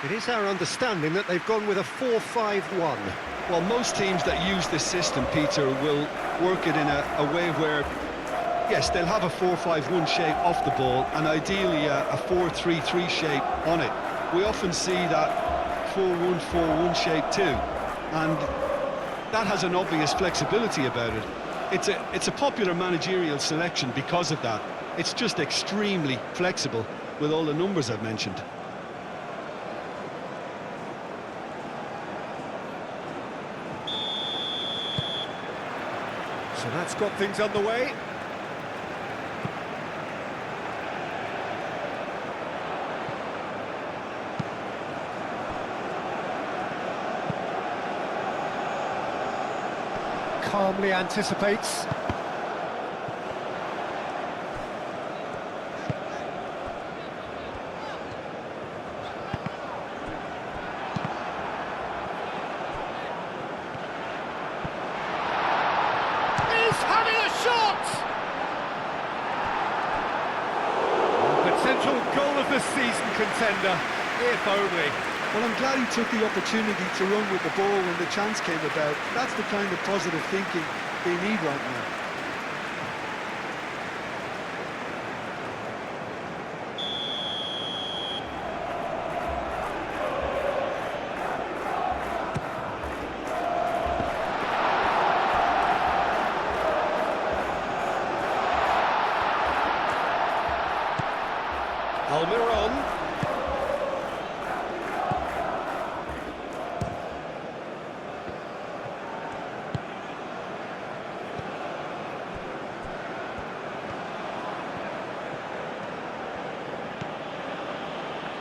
It is our understanding that they've gone with a 4-5-1. Well, most teams that use this system, Peter, will work it in a way where, yes, they'll have a 4-5-1 shape off the ball and ideally a 4-3-3 shape on it. We often see that 4-1-4-1 shape too, and that has an obvious flexibility about it. It's a popular managerial selection because of that. It's just extremely flexible with all the numbers I've mentioned. So that's got things underway. Calmly anticipates. Having a shot! Potential goal of the season contender, if only. Well, I'm glad he took the opportunity to run with the ball when the chance came about. That's the kind of positive thinking they need right now. Almiron.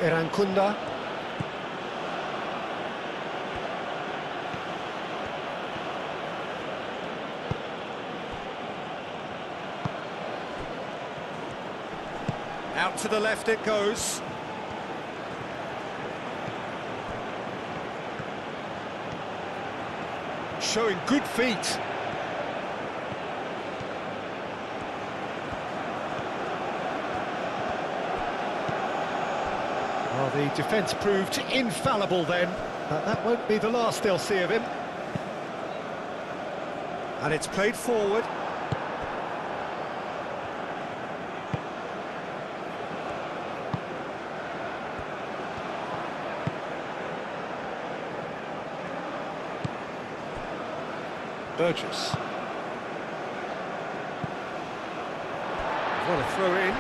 Erankunda. Out to the left it goes. Showing good feet. Well, the defence proved infallible then, but that won't be the last they'll see of him. And it's played forward. KYRGYZ. What a throw in.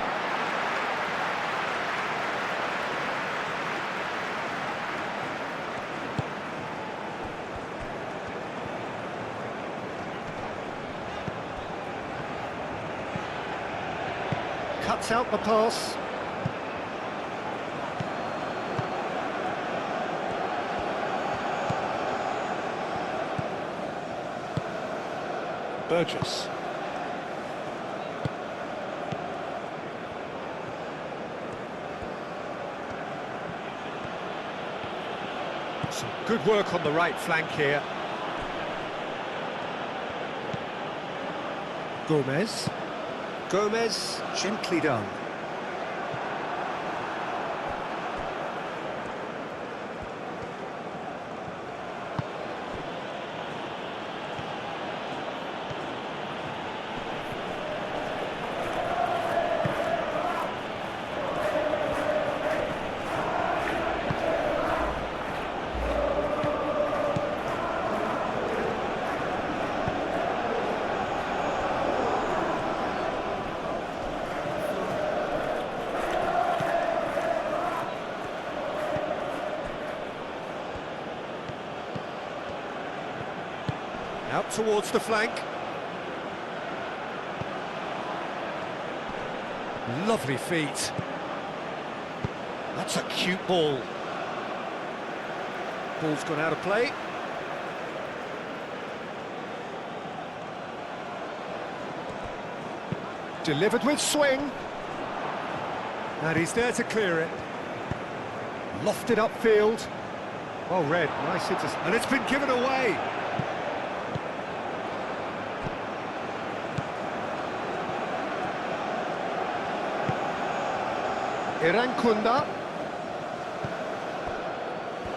Cuts out the pass. KYRGYZ. Some good work on the right flank here. Gomez. Gomez, gently done. Out towards the flank. Lovely feet. That's a cute ball. Ball's gone out of play. Delivered with swing. And he's there to clear it. Lofted upfield. Well read, nice hit. And it's been given away. Erankunda.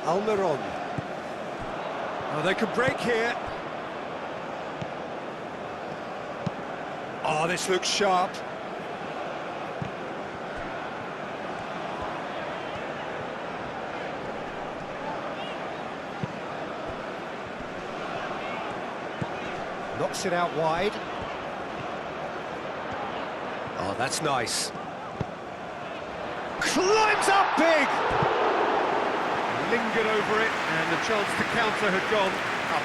Almiron. Oh, they could break here. Oh, this looks sharp. Knocks it out wide. Oh, that's nice. Climbs up big! Lingered over it, and the chance to counter had gone.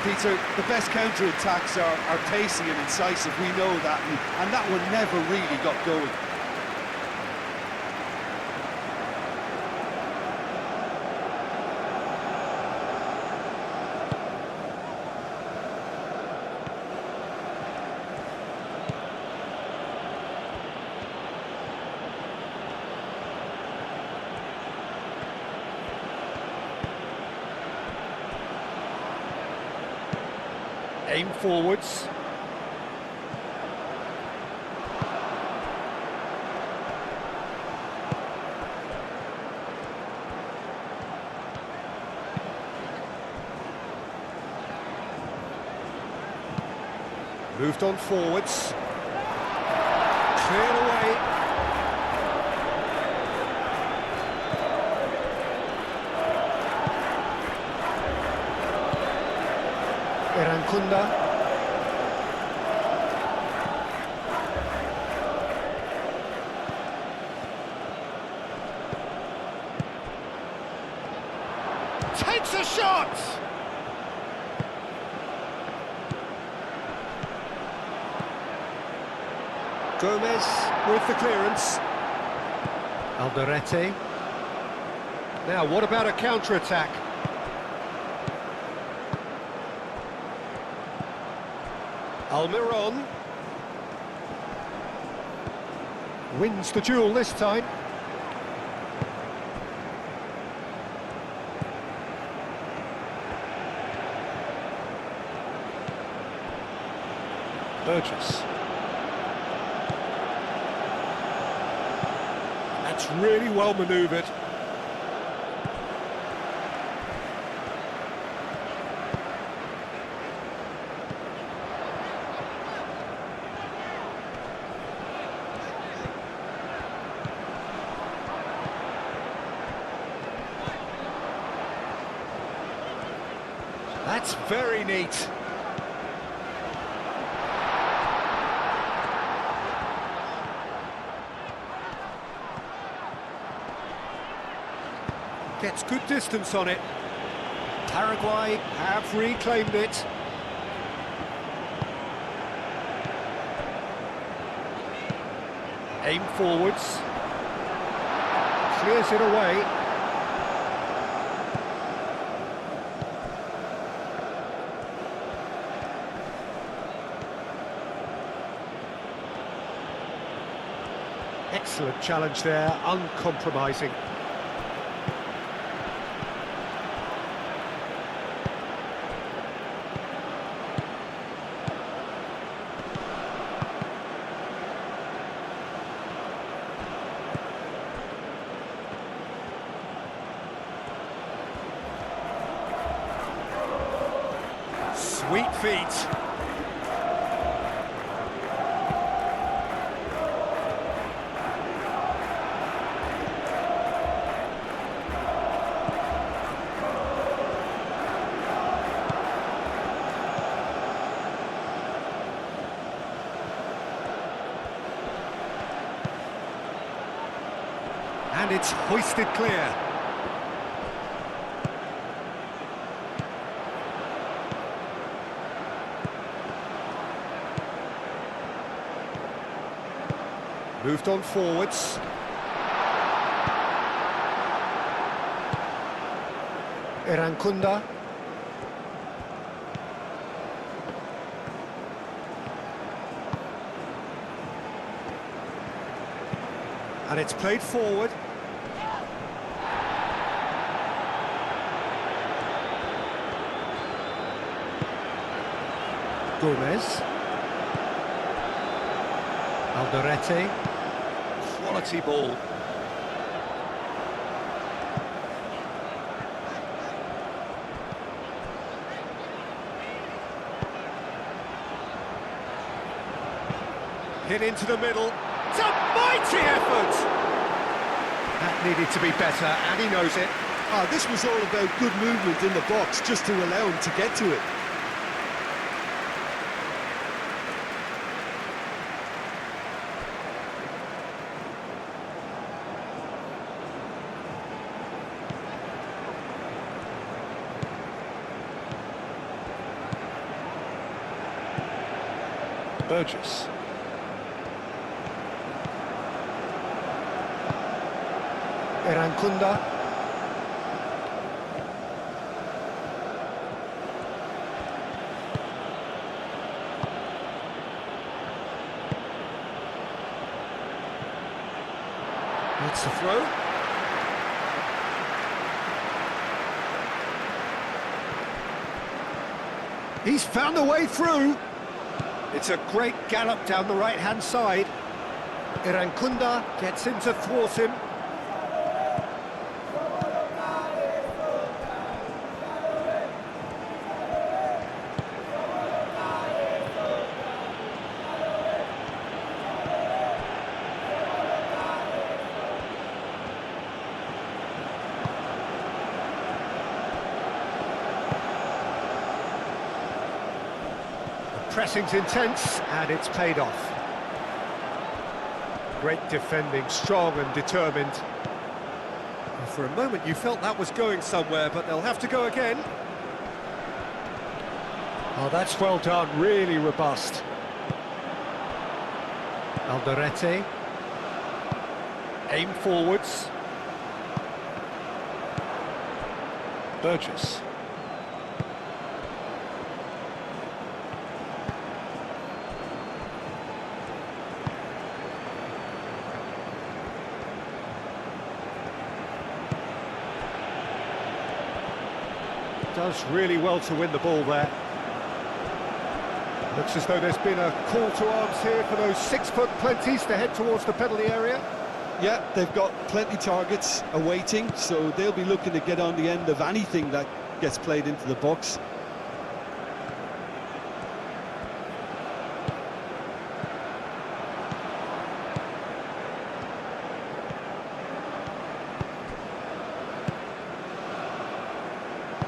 Peter, the best counter-attacks are pacey and incisive, we know that, and that one never really got going. Aim forwards. Moved on forwards. Cleared away. Erankunda. Takes a shot! Gomez with the clearance. Alderete. Now, what about a counter-attack? Almiron wins the duel this time. Burgess. That's really well manoeuvred. That's very neat. Gets good distance on it. Paraguay have reclaimed it. Aim forwards. Clears it away. Excellent challenge there, uncompromising. Sweet feet. And it's hoisted clear. Moved on forwards. Erankunda. And it's played forward. Gomez. Alderete. Quality ball. Hit into the middle. It's a mighty effort! That needed to be better, and he knows it. This was all about good movement in the box, just to allow him to get to it. Burgess. Erankunda. That's the throw. He's found a way through. It's a great gallop down the right-hand side. Erankunda gets in to thwart him. Pressing's intense, and it's paid off. Great defending, strong and determined. And for a moment you felt that was going somewhere, but they'll have to go again. Oh, that's well done, really robust. Alderete. Aim forwards. Burgess. Does really well to win the ball there. Looks as though there's been a call to arms here for those 6-foot plenties to head towards the penalty area. Yeah, they've got plenty targets awaiting, so they'll be looking to get on the end of anything that gets played into the box.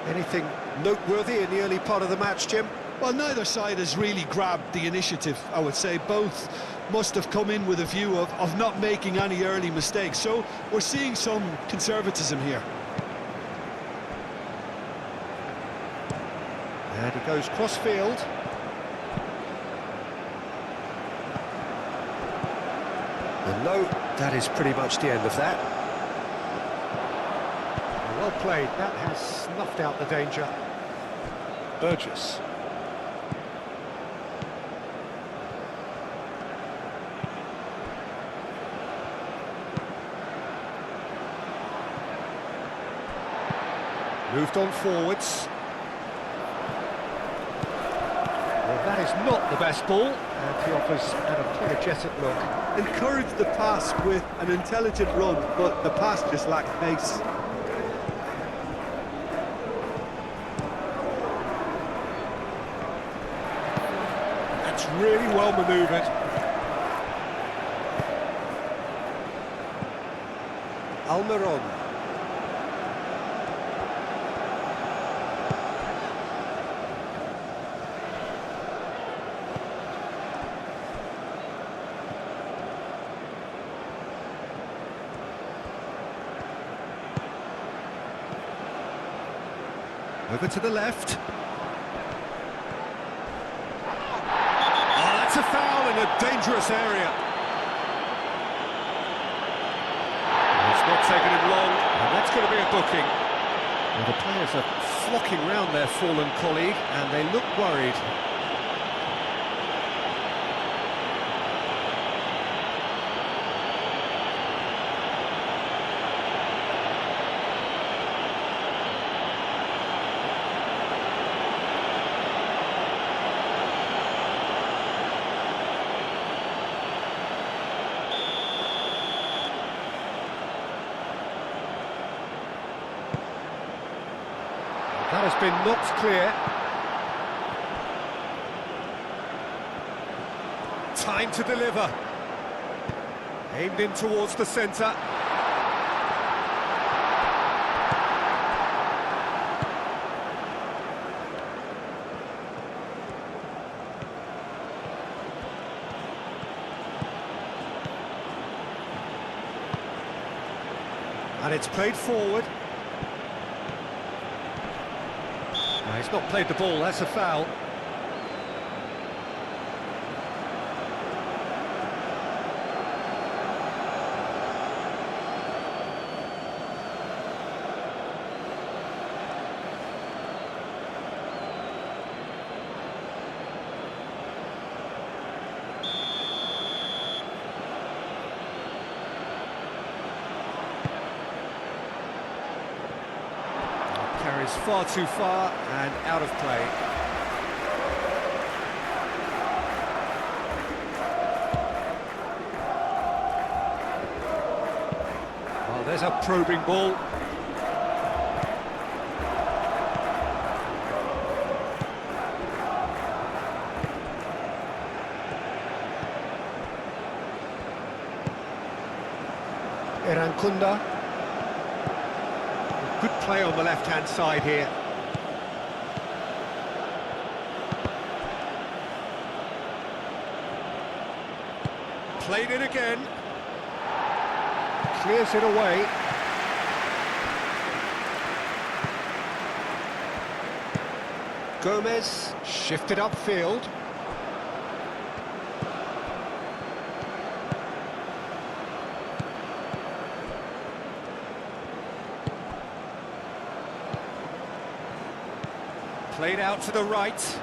Anything noteworthy in the early part of the match, Jim? Well, neither side has really grabbed the initiative, I would say. Both must have come in with a view of not making any early mistakes, so we're seeing some conservatism here. And he goes cross-field. And no, that is pretty much the end of that. Well played, that has snuffed out the danger. Burgess. Moved on forwards. Well, that is not the best ball, and he offers an apologetic look. Encourage the pass with an intelligent run, but the pass just lacked pace. Really well manoeuvred. Almiron. Over to the left. It's a foul in a dangerous area. It's not taken him long, and that's going to be a booking. Well, the players are flocking round their fallen colleague, and they look worried. That has been knocked clear. Time to deliver. Aimed in towards the centre. And it's played forward. No, he's not played the ball, that's a foul. Carries far too far and out of play. Oh, there's a probing ball. Irankunda. Good play on the left-hand side here. Played it again. Clears it away. Gomez shifted upfield. Played out to the right.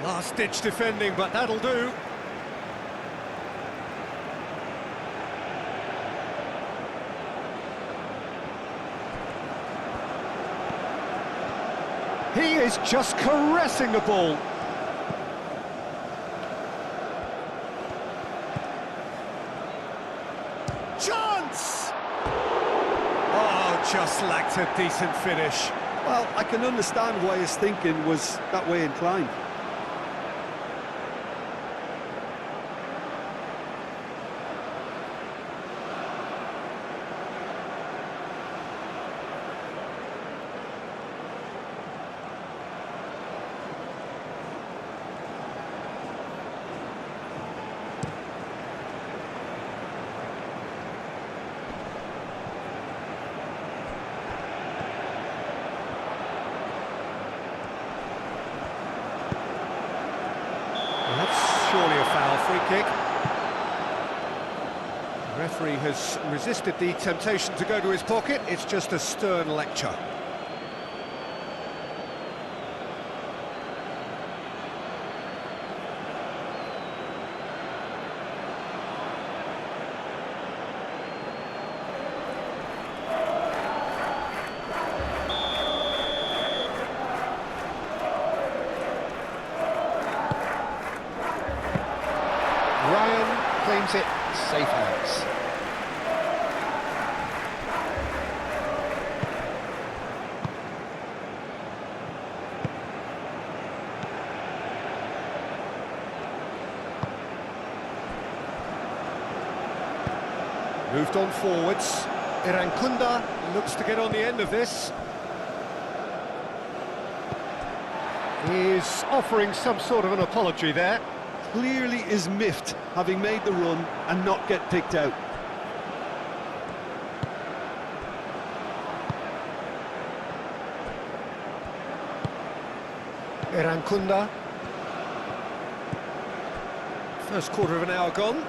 Last-ditch defending, but that'll do. He is just caressing the ball. Chance! Oh, just lacked a decent finish. Well, I can understand why his thinking was that way inclined. Surely a foul, free kick. The referee has resisted the temptation to go to his pocket. It's just a stern lecture. Claims it, safe hands. Moved on forwards. Irankunda looks to get on the end of this. He's offering some sort of an apology there. Clearly is miffed, having made the run and not get picked out. Irankunda. First quarter of an hour gone.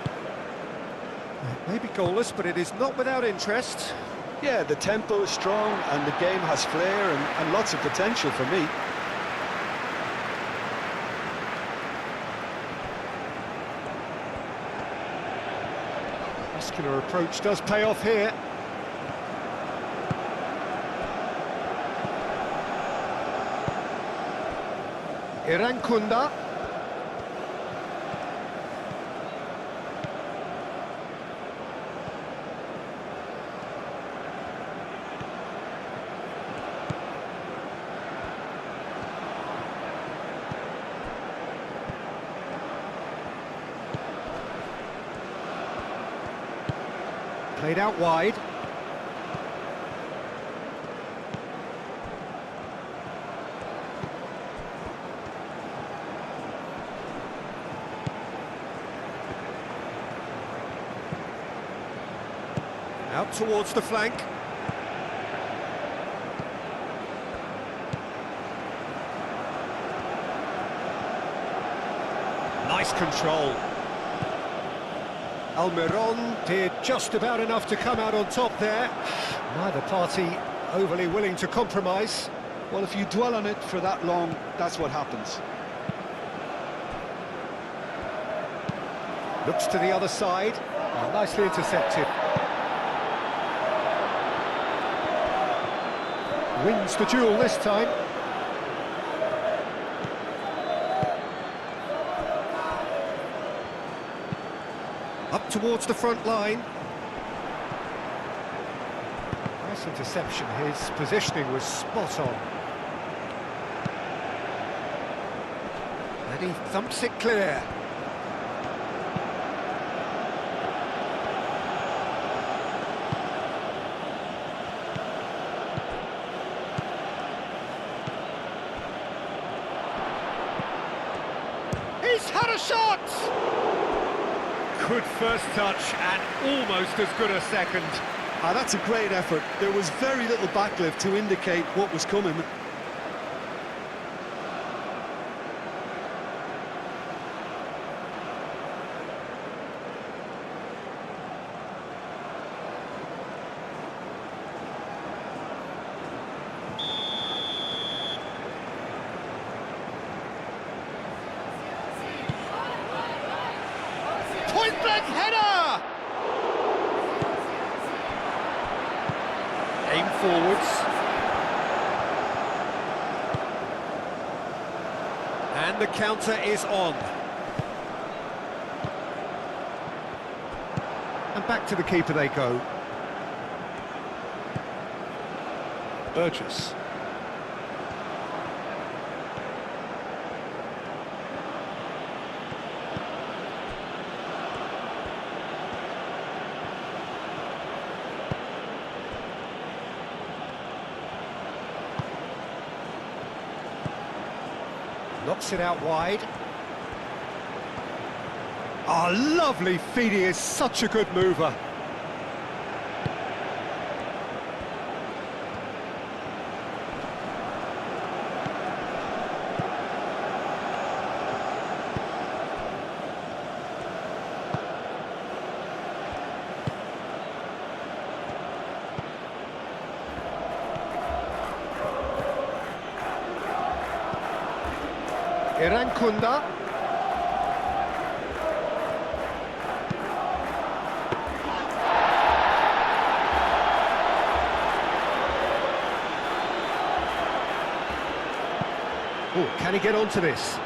Maybe goalless, but it is not without interest. Yeah, the tempo is strong and the game has flair and lots of potential for me. Muscular approach does pay off here. Irankunda. Played out wide. Out towards the flank. Nice control. Almiron did just about enough to come out on top there. Neither party overly willing to compromise. Well, if you dwell on it for that long, that's what happens. Looks to the other side. Oh, nicely intercepted. Wins the duel this time. Up towards the front line. Nice interception. His positioning was spot on. And he thumps it clear. He's had a shot! Good first touch and almost as good a second. That's a great effort. There was very little backlift to indicate what was coming. Point-blank header! Aim forwards. And the counter is on. And back to the keeper they go. Burgess. Knocks it out wide. Oh, lovely feed. He is such a good mover. Irankunda. Oh, can he get onto this?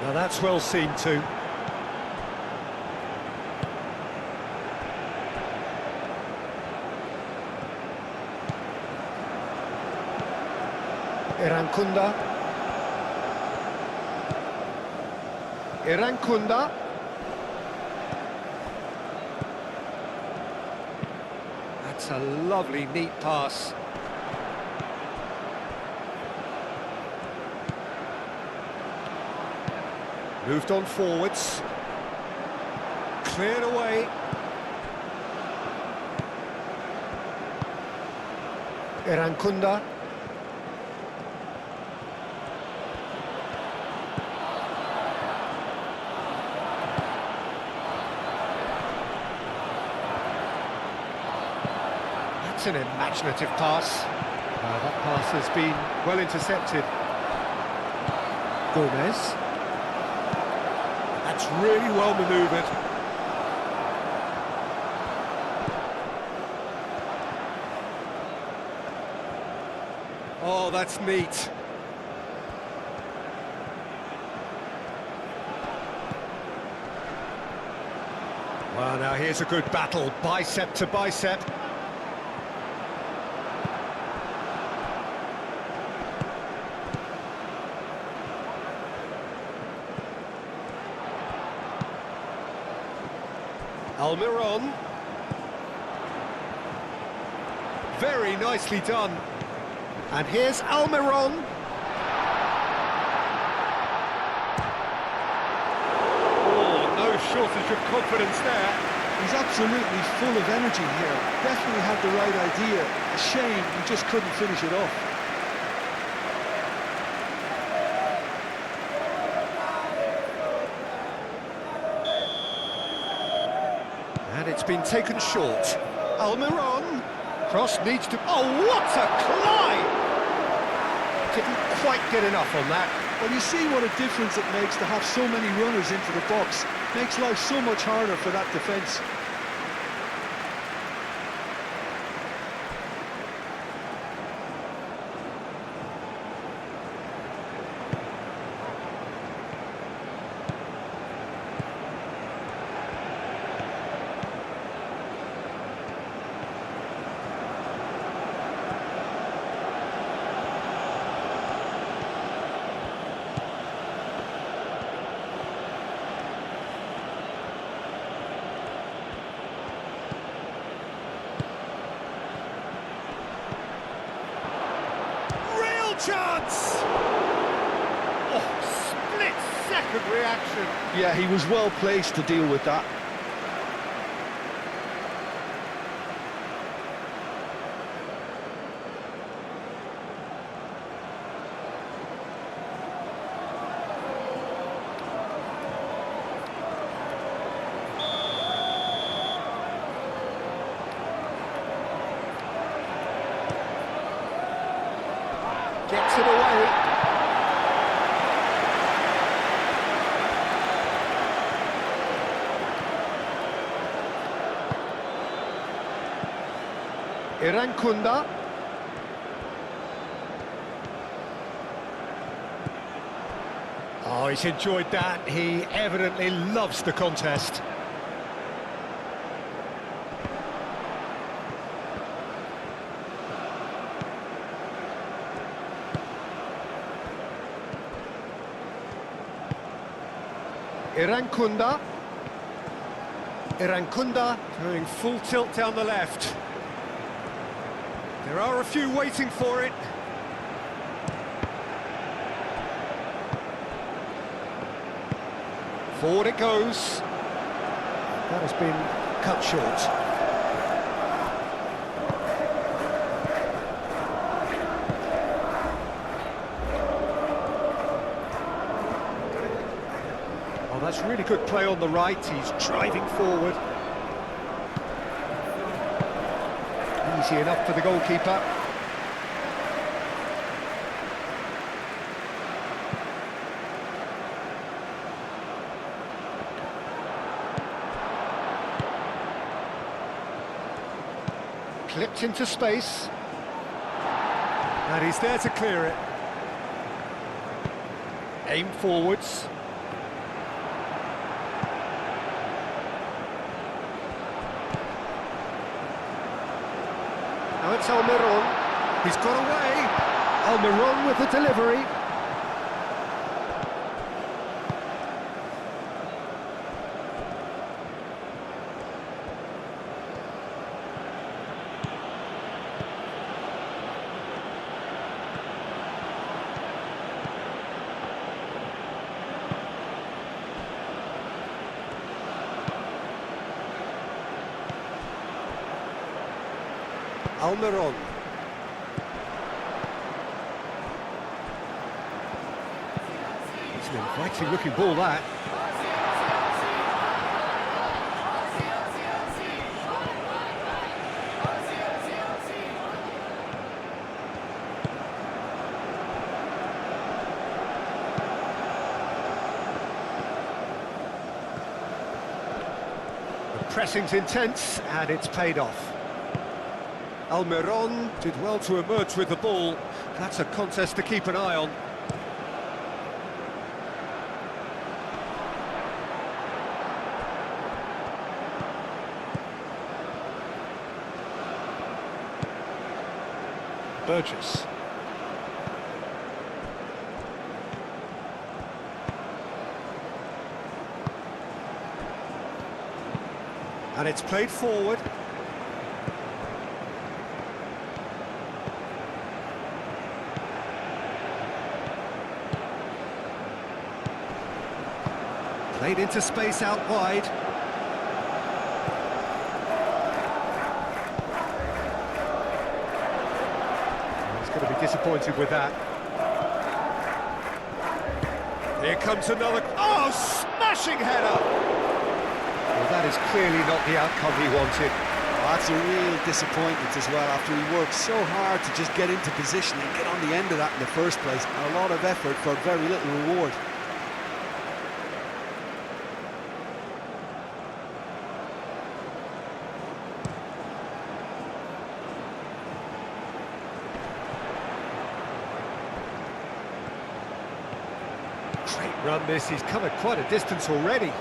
Now that's well seen too. Irankunda. Irankunda. That's a lovely, neat pass. Moved on forwards. Cleared away. Irankunda. That's an imaginative pass. That pass has been well intercepted. Gomez. That's really well manoeuvred. Oh, that's neat. Well, now here's a good battle, bicep to bicep. Almiron. Very nicely done. And here's Almiron. Oh, no shortage of confidence there. He's absolutely full of energy here. Definitely had the right idea. A shame he just couldn't finish it off. And it's been taken short. Almiron. Cross needs to... Oh, what a climb! Didn't quite get enough on that. Well, you see what a difference it makes to have so many runners into the box. Makes life so much harder for that defence. Chance! Oh, split-second reaction. Yeah, he was well placed to deal with that. Gets it away. Irankunda. Oh, he's enjoyed that. He evidently loves the contest. Irankunda. Irankunda going full tilt down the left. There are a few waiting for it. Forward it goes. That has been cut short. Oh, that's really good play on the right. He's driving forward. Easy enough for the goalkeeper. Clipped into space. And he's there to clear it. Aim forwards. Now it's Almiron. He's got away. Almiron with the delivery. Almiron. It's an inviting looking ball, that. The pressing's intense and it's paid off. Almiron did well to emerge with the ball. That's a contest to keep an eye on. Burgess. And it's played forward. Played into space out wide. He's going to be disappointed with that. Here comes another... Oh, smashing header! Well, that is clearly not the outcome he wanted. Oh, that's a real disappointment as well, after he worked so hard to just get into position and get on the end of that in the first place. A lot of effort for very little reward. Great run this, he's covered quite a distance already.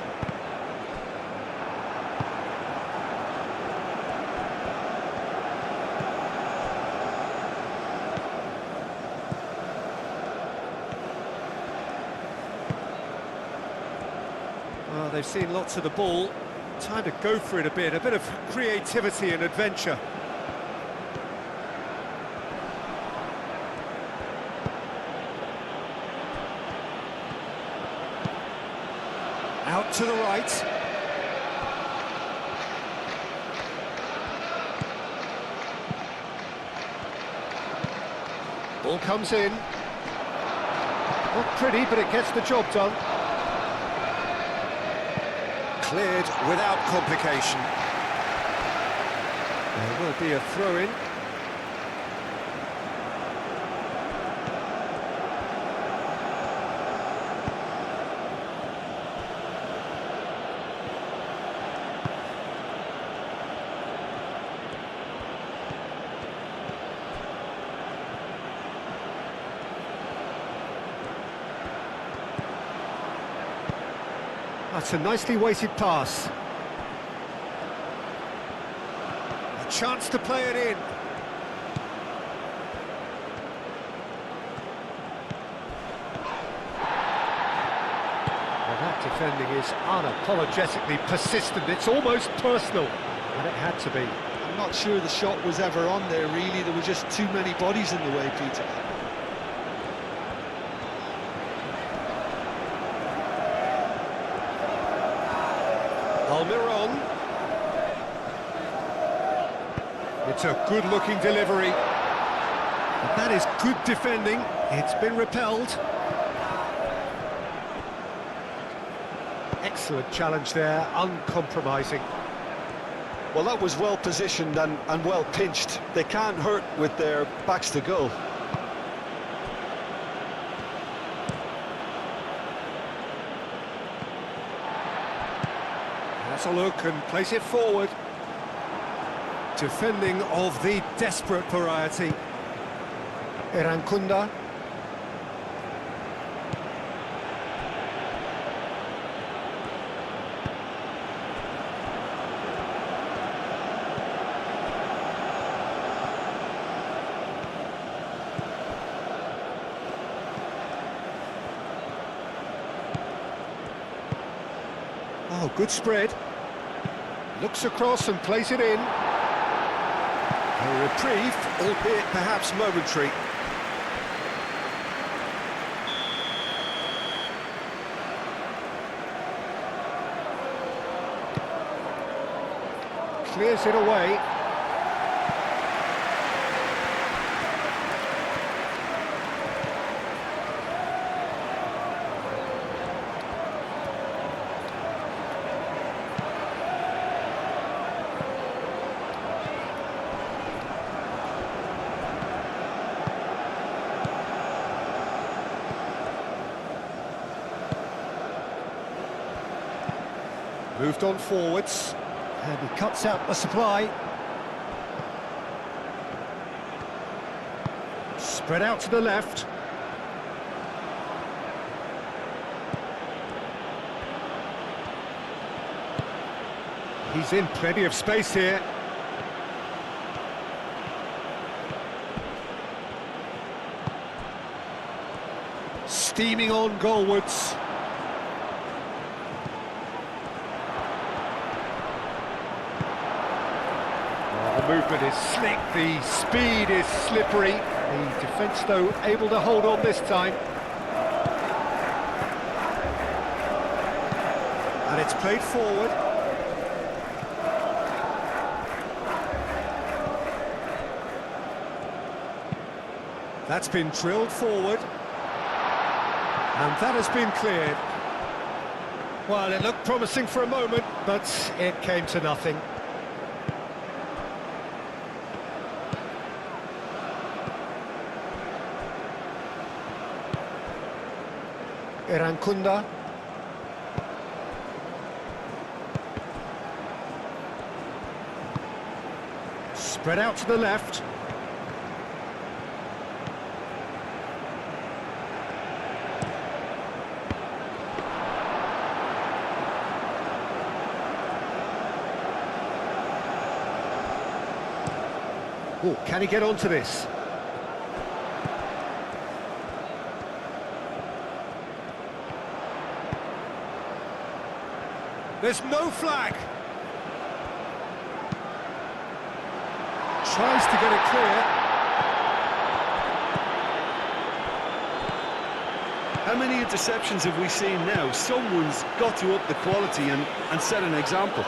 Well, they've seen lots of the ball. Time to go for it a bit of creativity and adventure. Out to the right. Ball comes in. Not pretty, but it gets the job done. Cleared without complication. There will be a throw-in. That's a nicely weighted pass. A chance to play it in. Well, that defending is unapologetically persistent. It's almost personal, and it had to be. I'm not sure the shot was ever on there, really. There were just too many bodies in the way, Peter. Almiron. It's a good-looking delivery. But that is good defending. It's been repelled. Excellent challenge there, uncompromising. Well, that was well positioned and well pinched. They can't hurt with their backs to goal. Has a look and place it forward. Defending of the desperate variety. Erankunda. Oh, good spread. Looks across and plays it in. A reprieve, albeit perhaps momentary. Clears it away. Moved on forwards, and he cuts out the supply. Spread out to the left. He's in plenty of space here. Steaming on goalwards. movement is slick, the speed is slippery. The defence, though, able to hold on this time. And it's played forward. That's been drilled forward. And that has been cleared. Well, it looked promising for a moment, but it came to nothing. Irankunda. Spread out to the left. Oh, can he get onto this? There's no flag. Tries to get it clear. How many interceptions have we seen now? Someone's got to up the quality and set an example.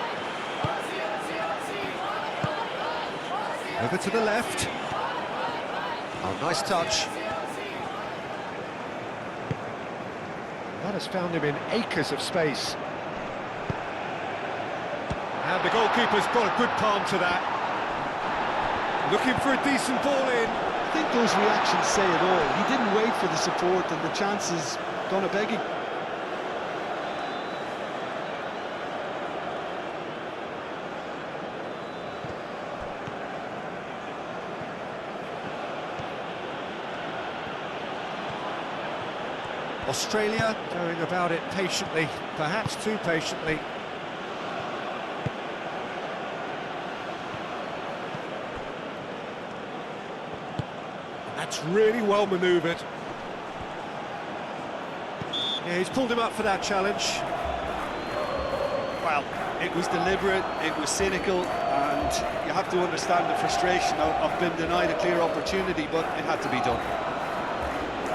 Over to the left. Oh, nice touch. That has found him in acres of space. And the goalkeeper's got a good palm to that. Looking for a decent ball in. I think those reactions say it all. He didn't wait for the support and the chances gone a begging. Australia going about it patiently, perhaps too patiently. That's really well manoeuvred. Yeah, he's pulled him up for that challenge. Well, it was deliberate, it was cynical, and you have to understand the frustration of being denied a clear opportunity, but it had to be done.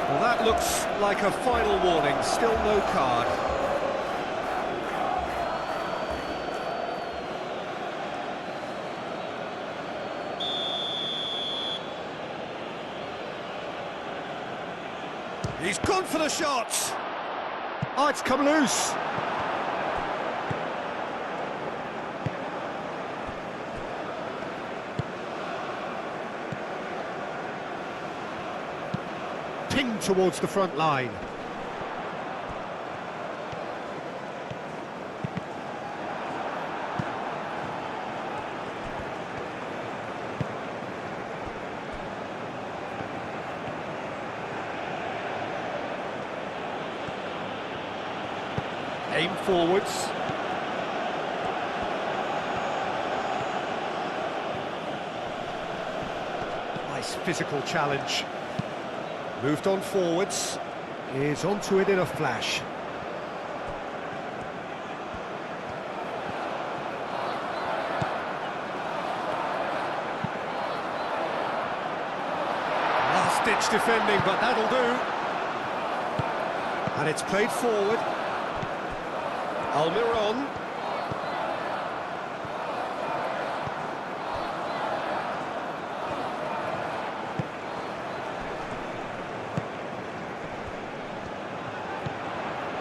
Well, that looks like a final warning, still no card. He's gone for the shots. Oh, it's come loose. Pinged towards the front line. Aim forwards. Nice physical challenge. Moved on forwards. Is onto it in a flash. Last-ditch defending, but that'll do. And it's played forward. Almiron.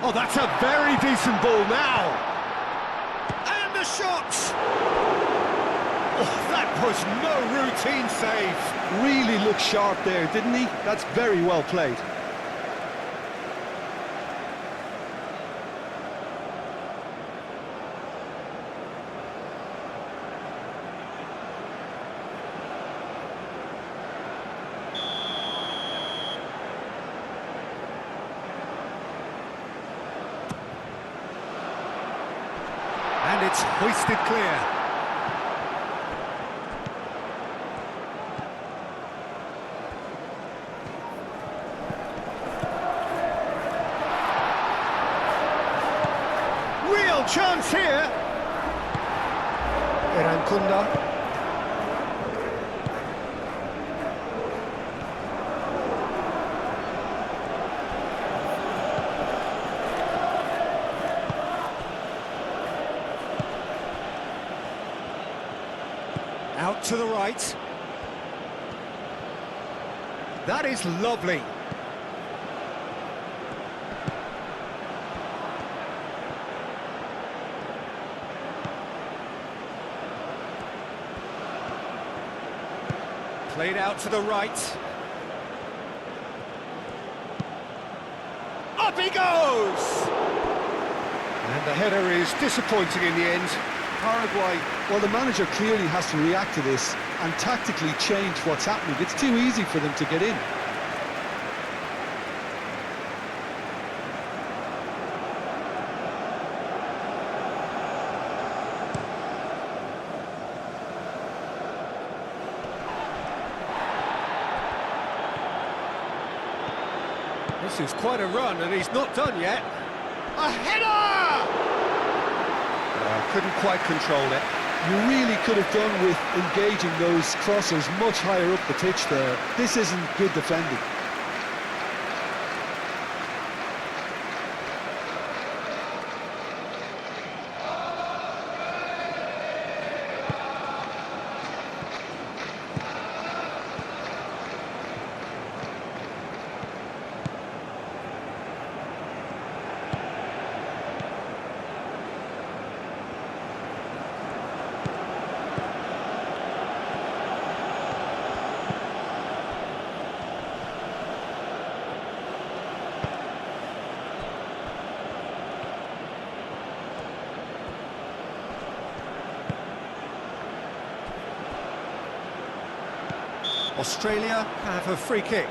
Oh, that's a very decent ball now. And the shot! Oh, that was no routine save. Really looked sharp there, didn't he? That's very well played. And it's hoisted clear. Chance here. Irankunda. Out to the right. That is lovely. Played out to the right. Up he goes! And the header is disappointing in the end. Paraguay, well, the manager clearly has to react to this and tactically change what's happening. It's too easy for them to get in. This is quite a run, and he's not done yet. A header! Couldn't quite control it. You really could have done with engaging those crossers much higher up the pitch there. This isn't good defending. Australia have a free kick.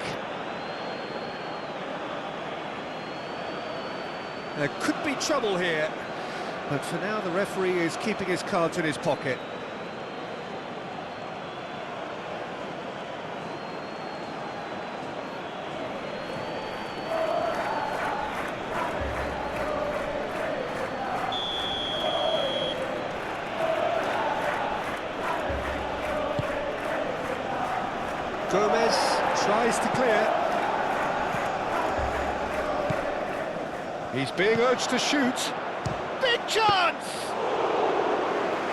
There could be trouble here, but for now the referee is keeping his cards in his pocket. Gomez tries to clear. He's being urged to shoot. Big chance!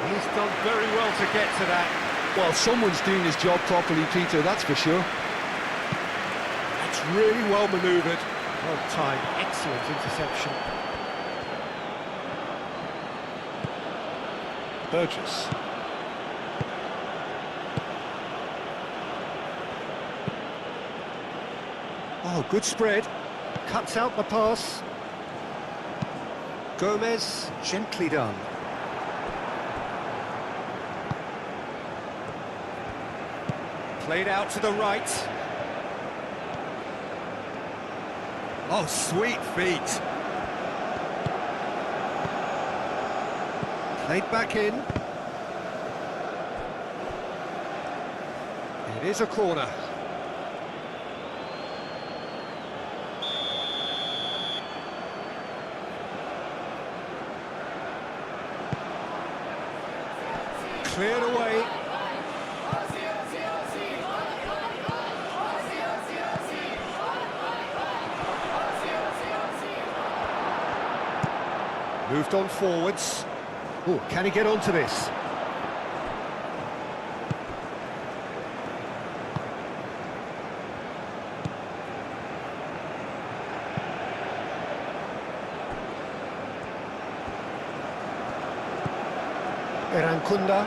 He's done very well to get to that. Well, someone's doing his job properly, Peter, that's for sure. That's really well manoeuvred. Well timed, excellent interception. Burgess. Oh, good spread. Cuts out the pass. Gomez, gently done. Played out to the right. Oh, sweet feet. Played back in. It is a corner. Cleared away. Moved on forwards. Oh, can he get onto this? Erancunda.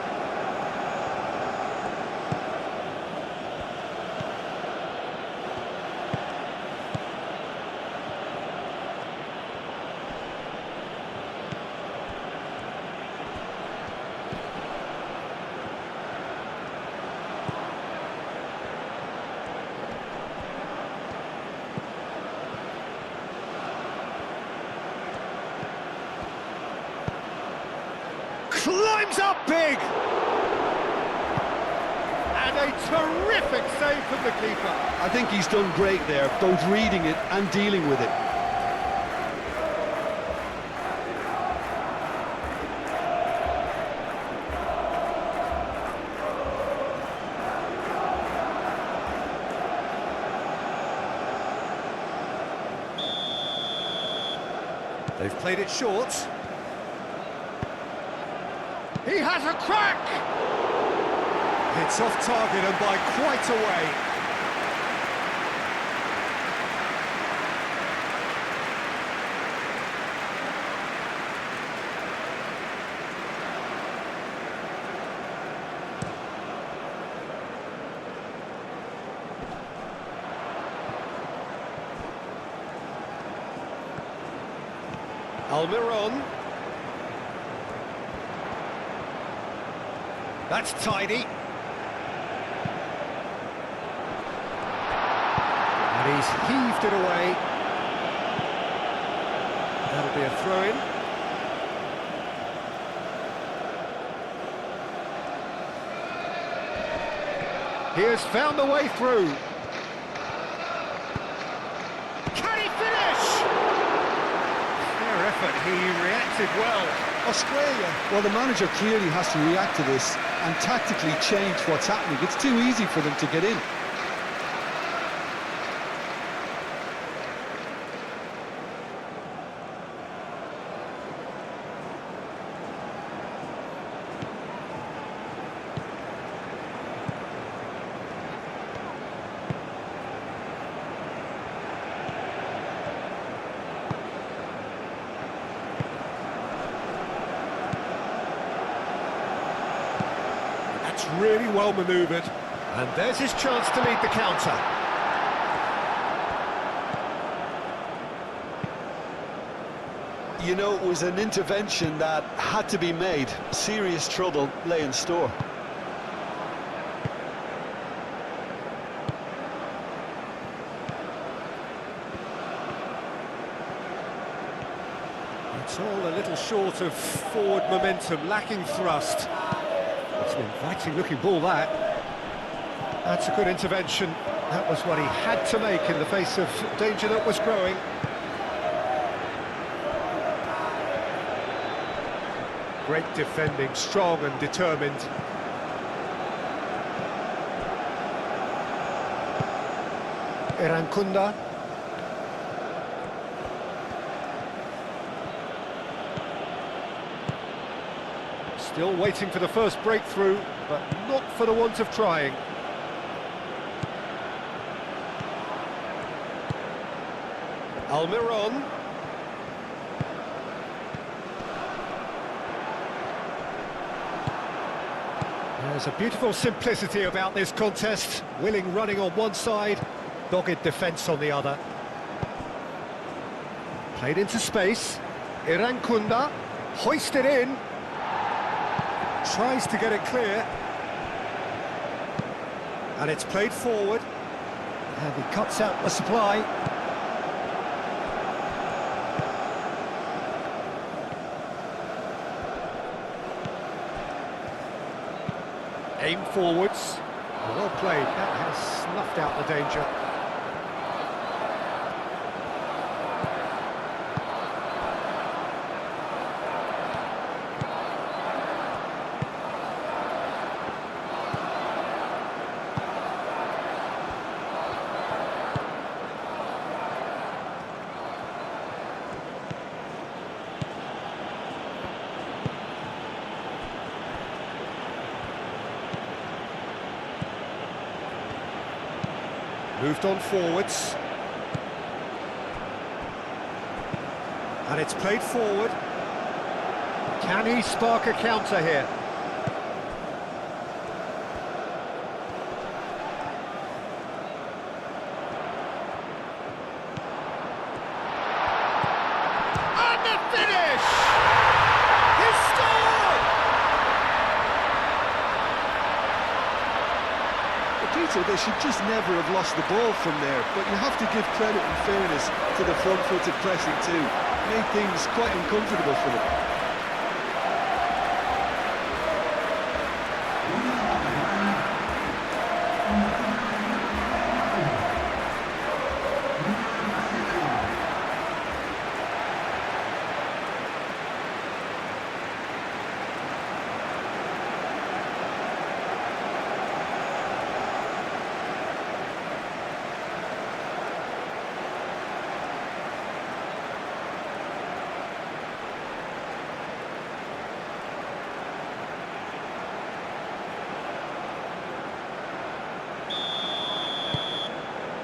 Climbs up big! And a terrific save from the keeper. I think he's done great there, both reading it and dealing with it. They've played it short. He has a crack! It's off target and by quite a way. Almiron. That's tidy. And he's heaved it away. That'll be a throw-in. He has found the way through. Can he finish? Fair effort, he reacted well. Australia, well, the manager clearly has to react to this and tactically change what's happening. It's too easy for them to get in. Really well manoeuvred, and there's his chance to lead the counter. You know, it was an intervention that had to be made. Serious trouble lay in store. It's all a little short of forward momentum, lacking thrust. It's an inviting looking ball, that. That's a good intervention. That was what he had to make in the face of danger that was growing. Great defending, strong and determined. Irankunda. Still waiting for the first breakthrough, but not for the want of trying. Almiron. There's a beautiful simplicity about this contest. Willing running on one side, dogged defence on the other. Played into space. Irankunda, hoisted in. Tries to get it clear, and it's played forward, and he cuts out the supply. Aim forwards, well played, that has snuffed out the danger. Moved on forwards. And it's played forward. Can he spark a counter here? And the finish! He scored! Peter, they should just never have lost the ball from there, but you have to give credit and fairness to the front-footed pressing too. Made things quite uncomfortable for them.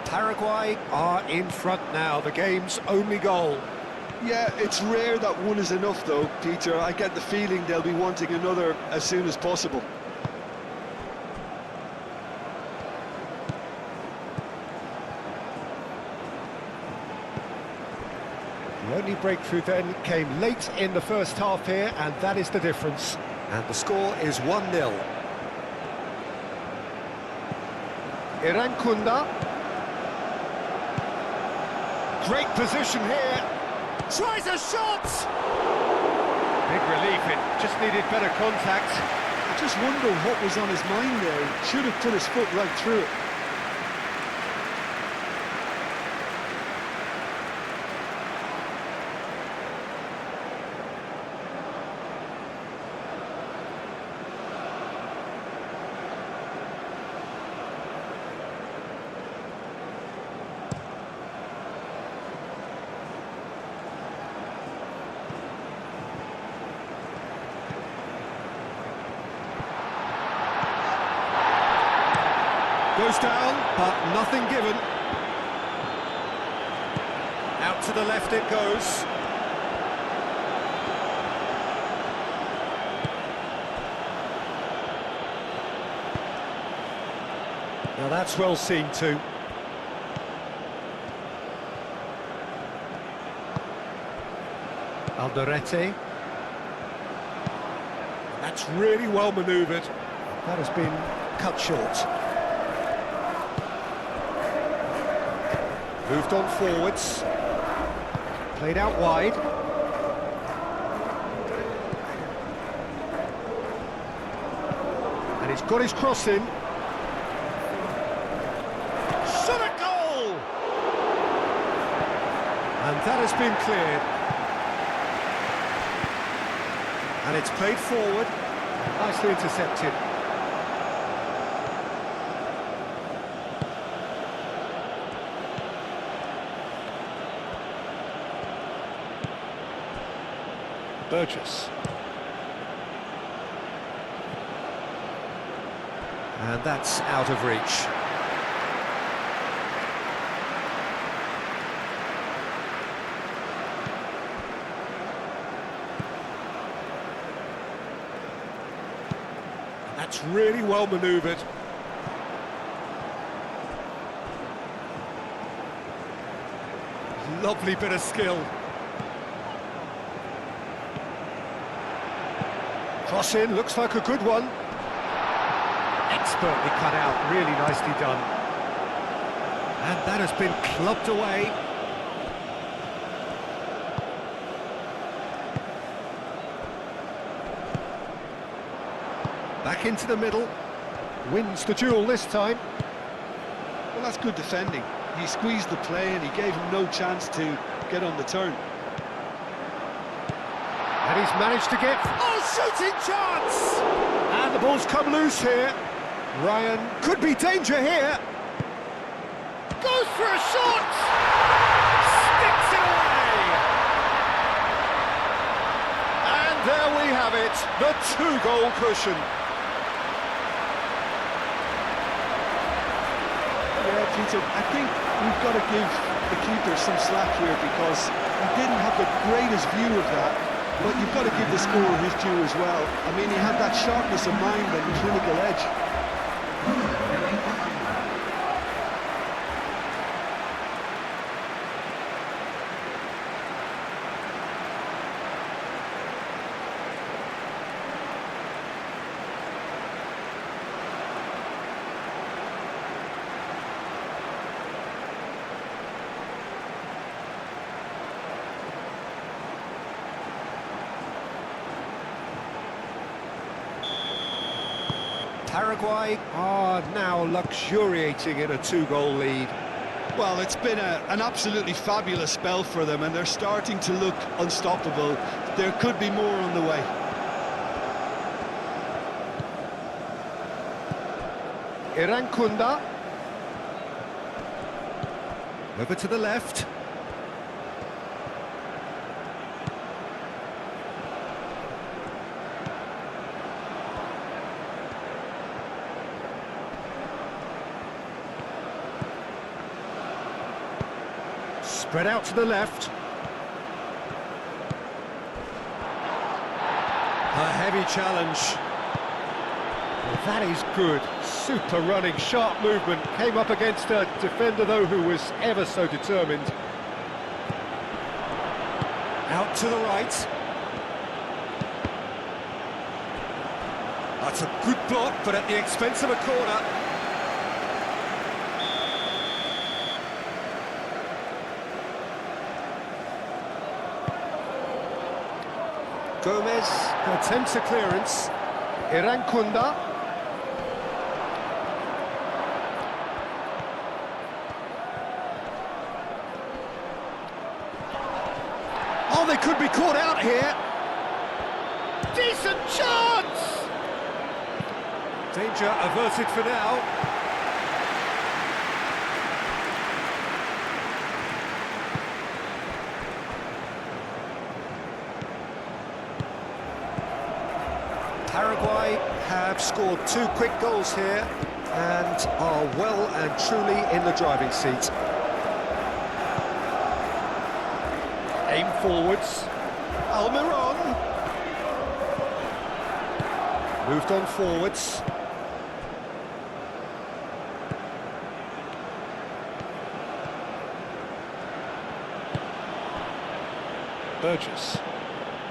Paraguay are in front now, the game's only goal. Yeah, it's rare that one is enough though, Peter. I get the feeling they'll be wanting another as soon as possible. The only breakthrough then came late in the first half here, and that is the difference. And the score is 1-0. Irankunda. Great position here. Tries a shot! Big relief, it just needed better contact. I just wonder what was on his mind there. He should have put his foot right through it. Goes down, but nothing given. Out to the left it goes. Now that's well seen too. Alderete. That's really well manoeuvred. That has been cut short. Moved on forwards. Played out wide. And he's got his cross in. Shot a goal! And that has been cleared. And it's played forward. Nicely intercepted. Burgess. And that's out of reach. And that's really well manoeuvred. Lovely bit of skill. Cross in, looks like a good one. Expertly cut out, really nicely done. And that has been clubbed away. Back into the middle. Wins the duel this time. Well, that's good defending. He squeezed the play and he gave him no chance to get on the turn. And he's managed to get... Oh, shooting chance! And the ball's come loose here. Ryan could be danger here. Goes for a shot! Sticks it away! And there we have it, the two-goal cushion. Yeah, Peter, I think we've got to give the keeper some slack here because he didn't have the greatest view of that. But you've got to give the scorer his due as well. I mean, he had that sharpness of mind and clinical edge. Paraguay are now luxuriating in a two-goal lead. Well, it's been an absolutely fabulous spell for them, and they're starting to look unstoppable. There could be more on the way. Irankunda. Over to the left. Spread out to the left. A heavy challenge. Well, that is good. Super running, sharp movement. Came up against a defender, though, who was ever so determined. Out to the right. That's a good block, but at the expense of a corner. Gomez attempts a clearance. Irankunda. Oh, they could be caught out here. Decent chance! Danger averted for now. Paraguay have scored 2 quick goals here and are well and truly in the driving seat. Aim forwards. Almiron. Moved on forwards. KYRGYZ.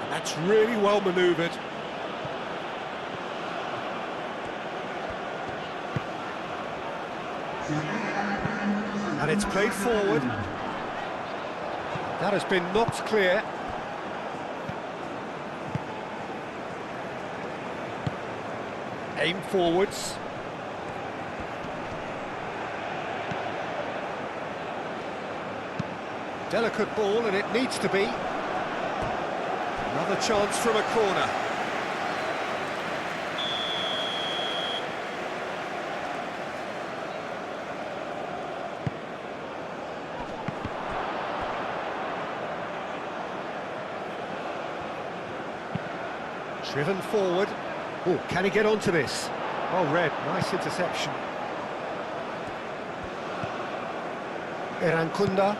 And that's really well manoeuvred. And it's played forward. That has been knocked clear. Aim forwards. Delicate ball, and it needs to be. Another chance from a corner. Driven forward. Oh, can he get onto this? Oh, Red, nice interception. Irankunda.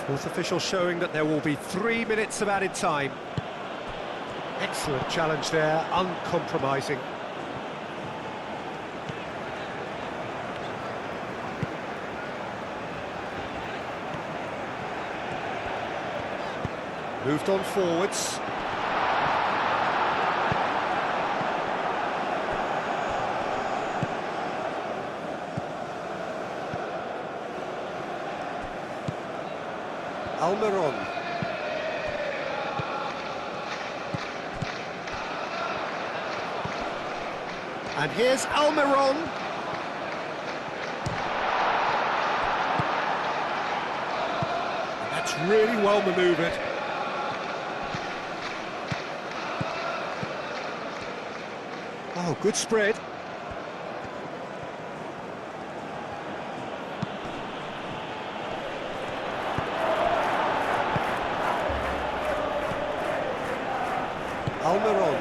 Fourth official showing that there will be 3 minutes of added time. Excellent challenge there, uncompromising. Moved on forwards. Almiron. And here's Almiron. That's really well manoeuvred. Oh, good spread. Almiron.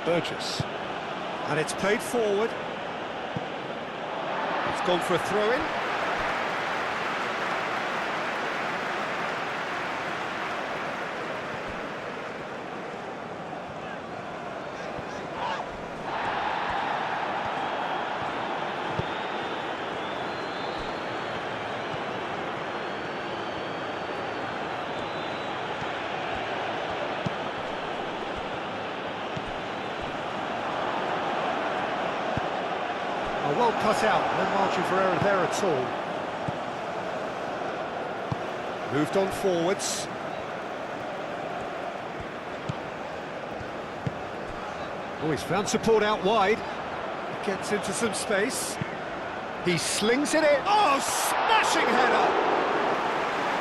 KYRGYZ. And it's played forward. It's gone for a throw-in. Well cut out, no margin for error there at all. Moved on forwards. Oh, he's found support out wide. Gets into some space. He slings it in. Oh, smashing header!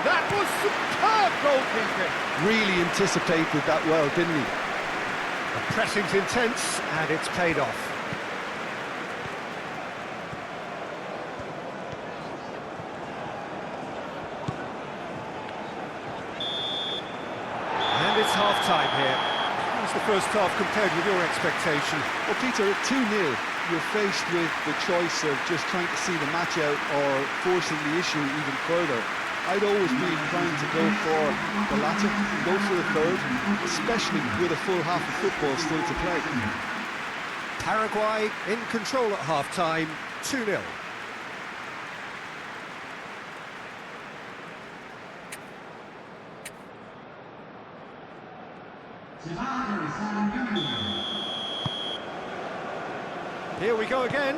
That was superb goalkeeping. Really anticipated that well, didn't he? The pressing's intense, and it's paid off. And it's half-time here. How's the first half compared with your expectation? Well, Peter, at 2-0, you're faced with the choice of just trying to see the match out or forcing the issue even further. I'd always be inclined to go for the latter, go for the third, especially with a full half of football still to play. Paraguay in control at half-time, 2-0. Here we go again.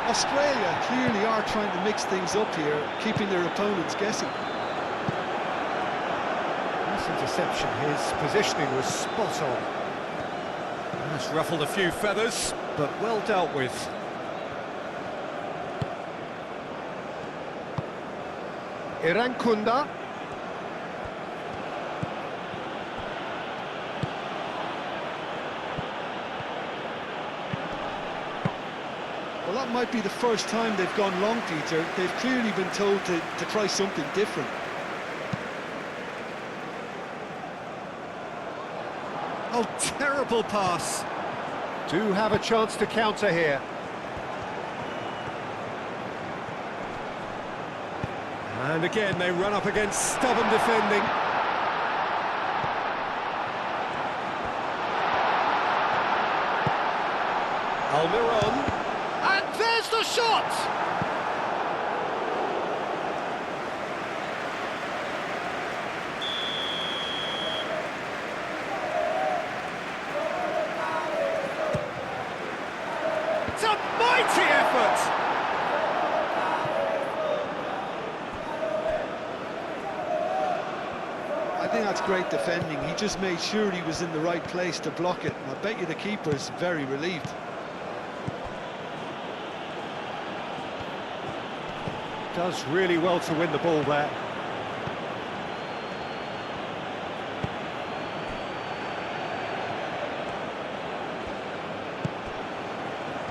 Australia clearly are trying to mix things up here, keeping their opponents guessing. Nice interception, his positioning was spot on. That's ruffled a few feathers, but well dealt with. Irankunda. Well, that might be the first time they've gone long, Peter. They've clearly been told to try something different. Oh, terrible pass. Do have a chance to counter here. And again, they run up against stubborn defending. Almiron. And there's the shot! It's a mighty effort! I think that's great defending. He just made sure he was in the right place to block it. And I bet you the keeper's very relieved. Does really well to win the ball there.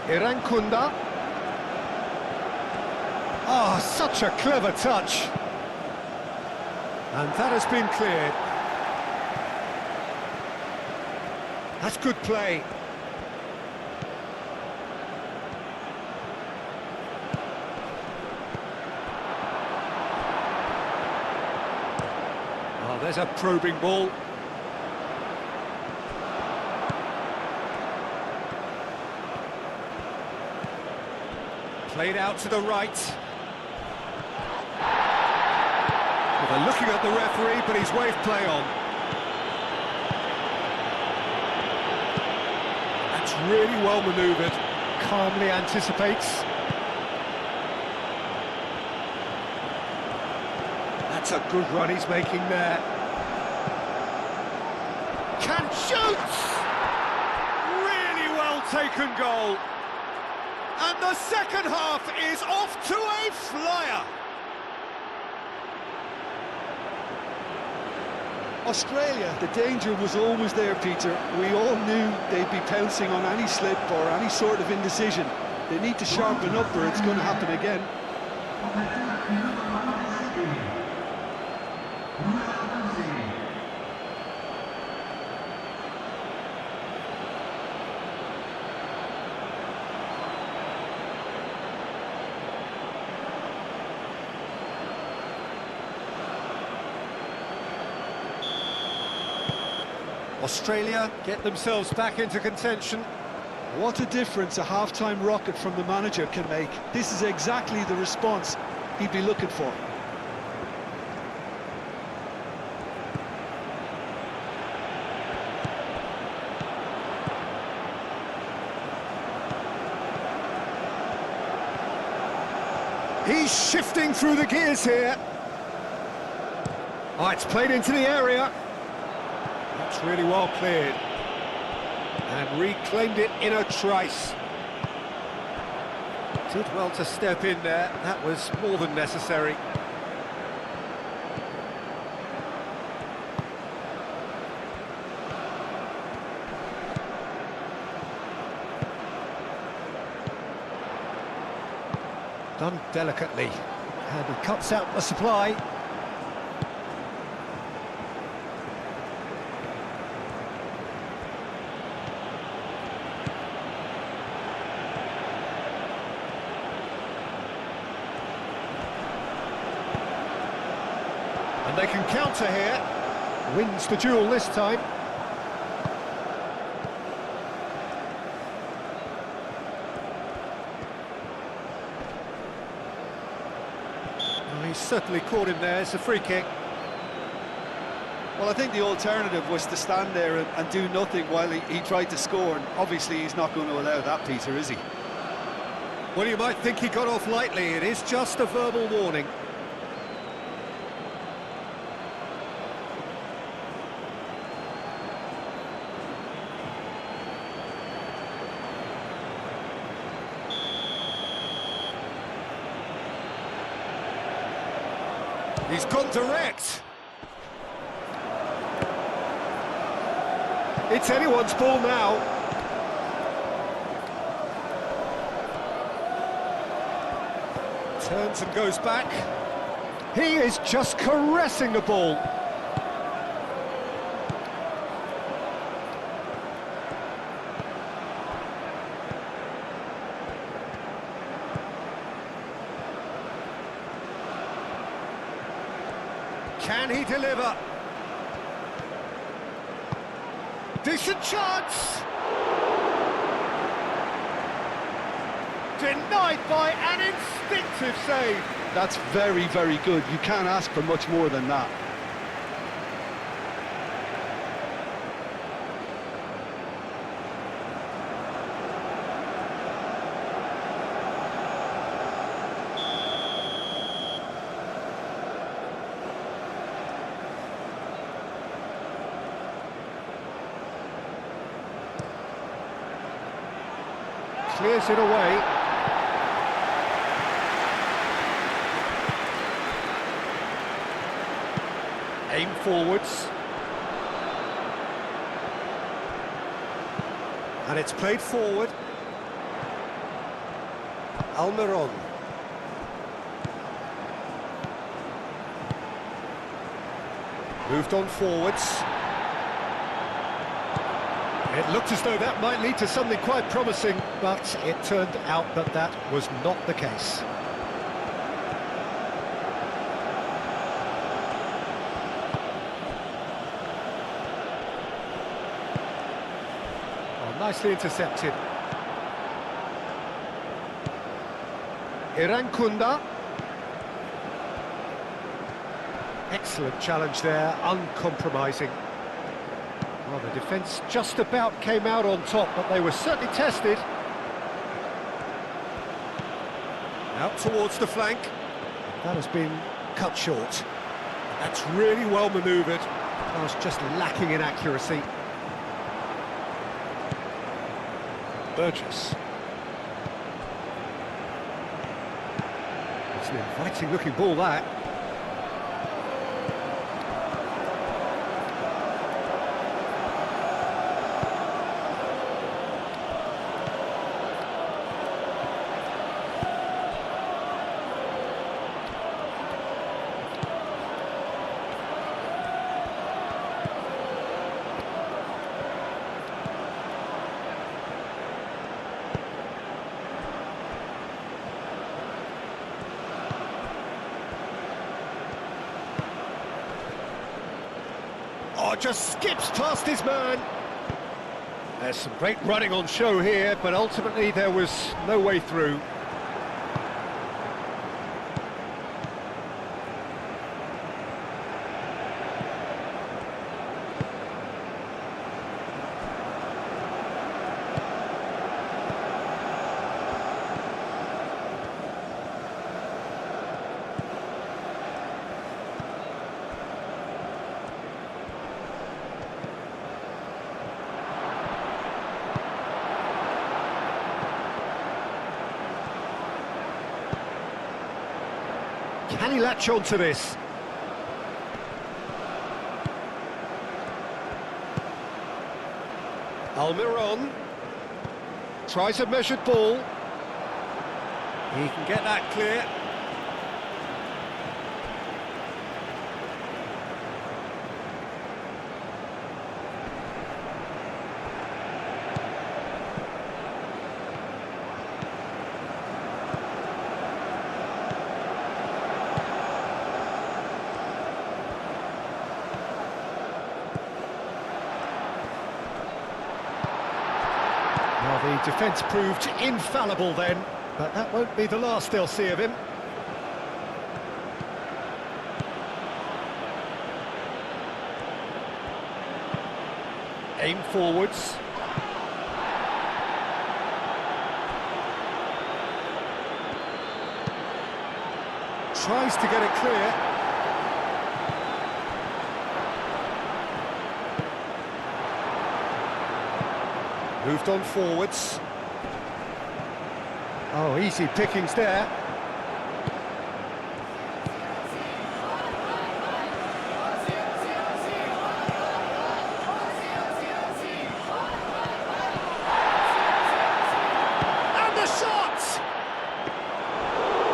Irankunda. Ah, such a clever touch. And that has been cleared. That's good play. Oh, there's a probing ball. Played out to the right. They're looking at the referee, but he's waved play on. That's really well manoeuvred. Calmly anticipates. That's a good run he's making there. Can shoot! Really well taken goal. And the second half is off to a flyer. Australia, the danger was always there, Peter. We all knew they'd be pouncing on any slip or any sort of indecision. They need to sharpen up or it's going to happen again. Australia get themselves back into contention. What a difference a half-time rocket from the manager can make. This is exactly the response he'd be looking for. He's shifting through the gears here. Oh, it's played into the area. That's really well cleared. And reclaimed it in a trice. Did well to step in there, that was more than necessary. Done delicately, and he cuts out the supply. And they can counter here. Wins the duel this time. Well, he's certainly caught him there. It's a free kick. Well, I think the alternative was to stand there and do nothing while he tried to score, and obviously he's not going to allow that, Peter, is he? Well, you might think he got off lightly. It is just a verbal warning. He's gone direct. It's anyone's ball now. Turns and goes back. He is just caressing the ball. Can he deliver? Decent chance! Denied by an instinctive save. That's very, very good. You can't ask for much more than that. Clears it away. Aim forwards. And it's played forward. Almiron. Moved on forwards. It looked as though that might lead to something quite promising, but it turned out that that was not the case. Oh, nicely intercepted. Irankunda. Excellent challenge there, uncompromising. Well, the defence just about came out on top, but they were certainly tested. Out towards the flank. That has been cut short. That's really well manoeuvred. That was just lacking in accuracy. Burgess. It's an inviting looking ball, that. Oh, just skips past his man. There's some great running on show here, but ultimately there was no way through. Can he latch on to this? Almiron tries a measured ball. He can get that clear. Well, the defence proved infallible then, but that won't be the last they'll see of him. Aim forwards. Tries to get it clear. Moved on forwards. Oh, easy pickings there. And the shot!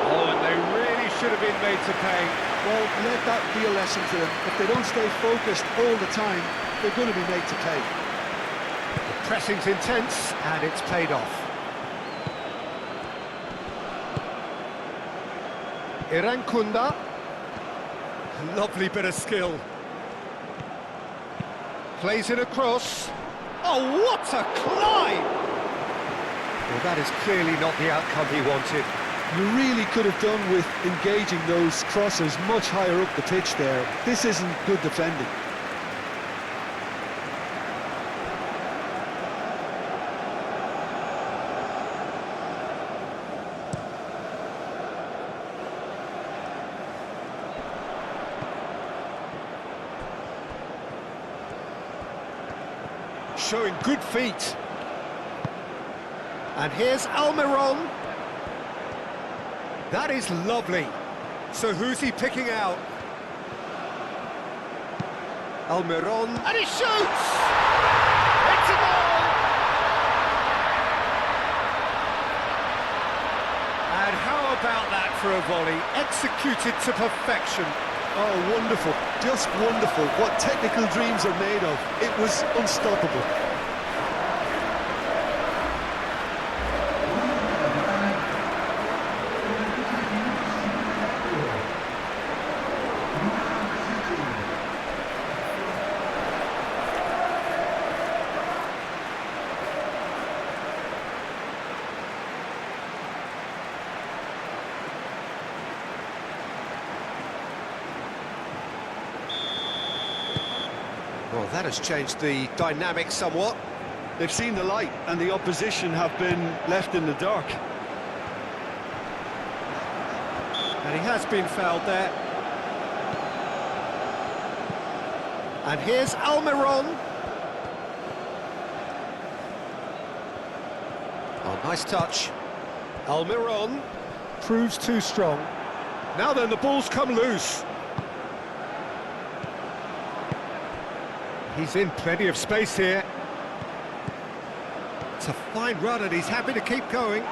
Oh, and they really should have been made to pay. Well, let that be a lesson to them. If they don't stay focused all the time, they're going to be made to pay. Pressing's intense, and it's paid off. Irankunda. Lovely bit of skill. Plays it across. Oh, what a climb! Well, that is clearly not the outcome he wanted. You really could have done with engaging those crosses much higher up the pitch there. This isn't good defending. Showing good feet. And here's Almiron. That is lovely. So who's he picking out? Almiron, and he shoots! It's a goal! And how about that for a volley? Executed to perfection. Oh, wonderful. Just wonderful. What technical dreams are made of. It was unstoppable. Well, that has changed the dynamic somewhat. They've seen the light, and the opposition have been left in the dark. And he has been fouled there. And here's Almiron. Oh, nice touch. Almiron proves too strong. Now then, the ball's come loose. He's in plenty of space here. It's a fine run and he's happy to keep going.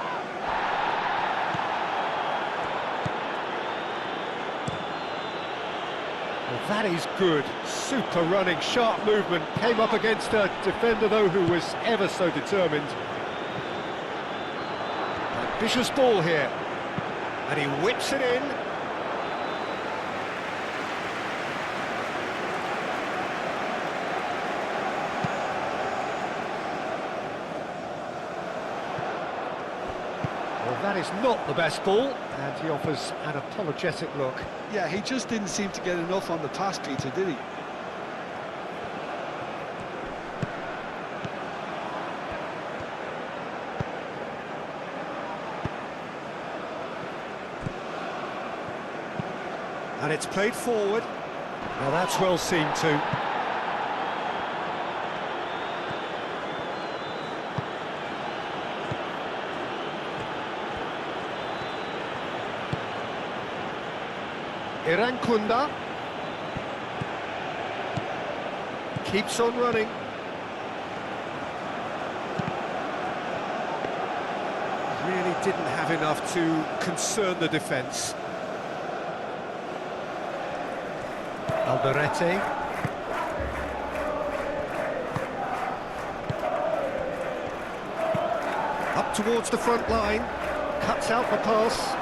Well, that is good. Super running, sharp movement. Came up against a defender, though, who was ever so determined. Ambitious ball here. And he whips it in. Well, that is not the best ball, and he offers an apologetic look. Yeah, he just didn't seem to get enough on the pass, Peter, did he? And it's played forward. Well, that's well seen too. Irankunda keeps on running. Really didn't have enough to concern the defence. Alderete. Up towards the front line, cuts out the pass.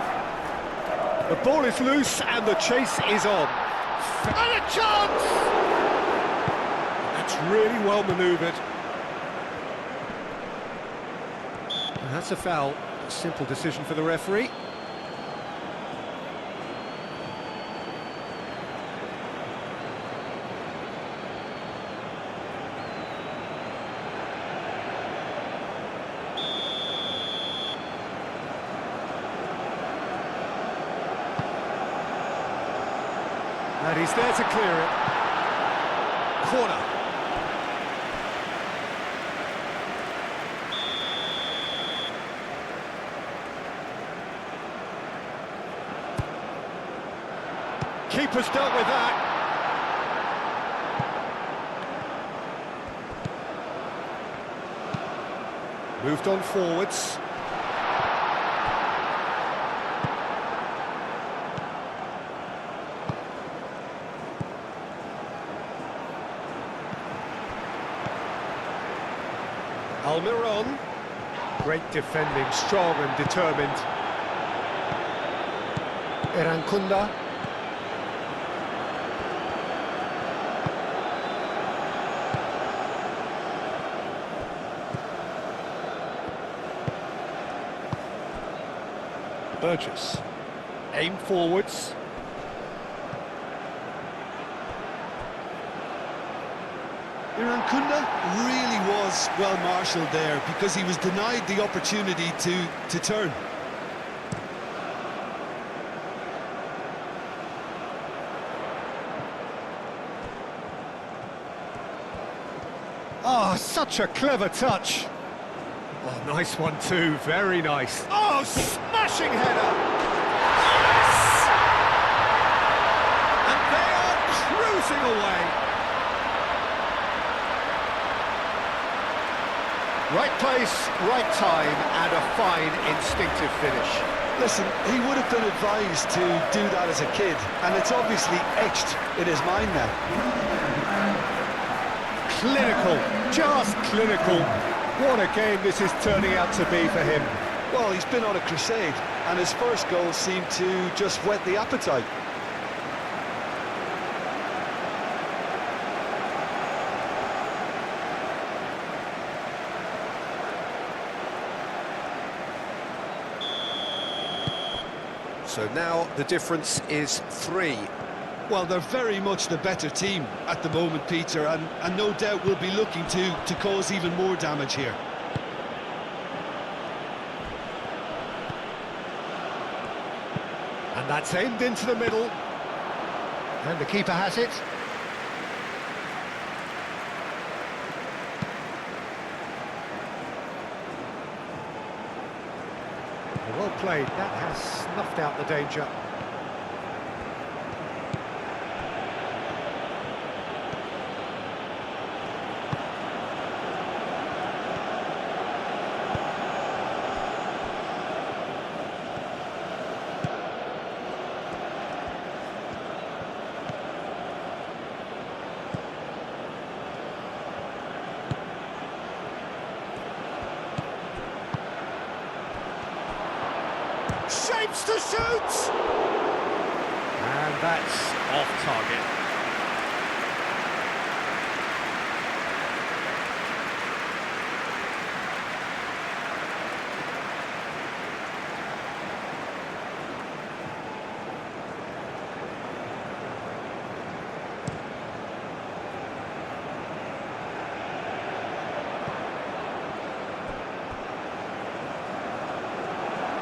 The ball is loose and the chase is on. And a chance! That's really well manoeuvred. And that's a foul. A simple decision for the referee. And he's there to clear it. Corner. Keeper's dealt with that. Moved on forwards. Almiron, great defending, strong and determined. Irankunda. Burgess, aim forwards. Irankunda really was well marshalled there because he was denied the opportunity to turn. Oh, such a clever touch. Oh, nice one too, very nice. Oh, smashing header! Yes! And they are cruising away. Right place, right time, and a fine instinctive finish. Listen, he would have been advised to do that as a kid, and it's obviously etched in his mind now. Clinical, just clinical. What a game this is turning out to be for him. Well, he's been on a crusade, and his first goal seemed to just whet the appetite. So now the difference is 3. Well, they're very much the better team at the moment, Peter, and no doubt will be looking to cause even more damage here. And that's aimed into the middle. And the keeper has it. Well played, that has snuffed out the danger. Shapes to shoot! And that's off target.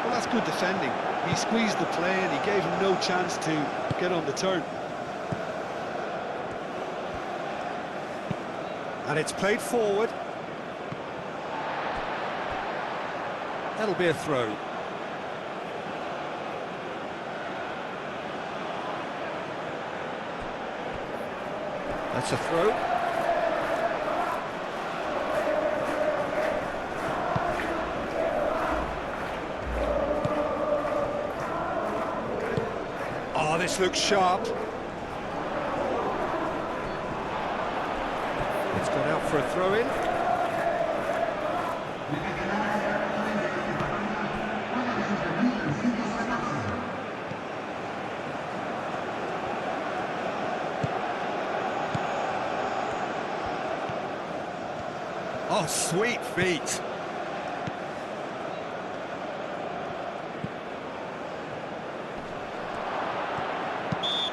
Well, that's good defending. He squeezed the play and he gave him no chance to get on the turn. And it's played forward. That'll be a throw. That's a throw. Oh, this looks sharp. It's gone out for a throw-in. Oh, sweet feet.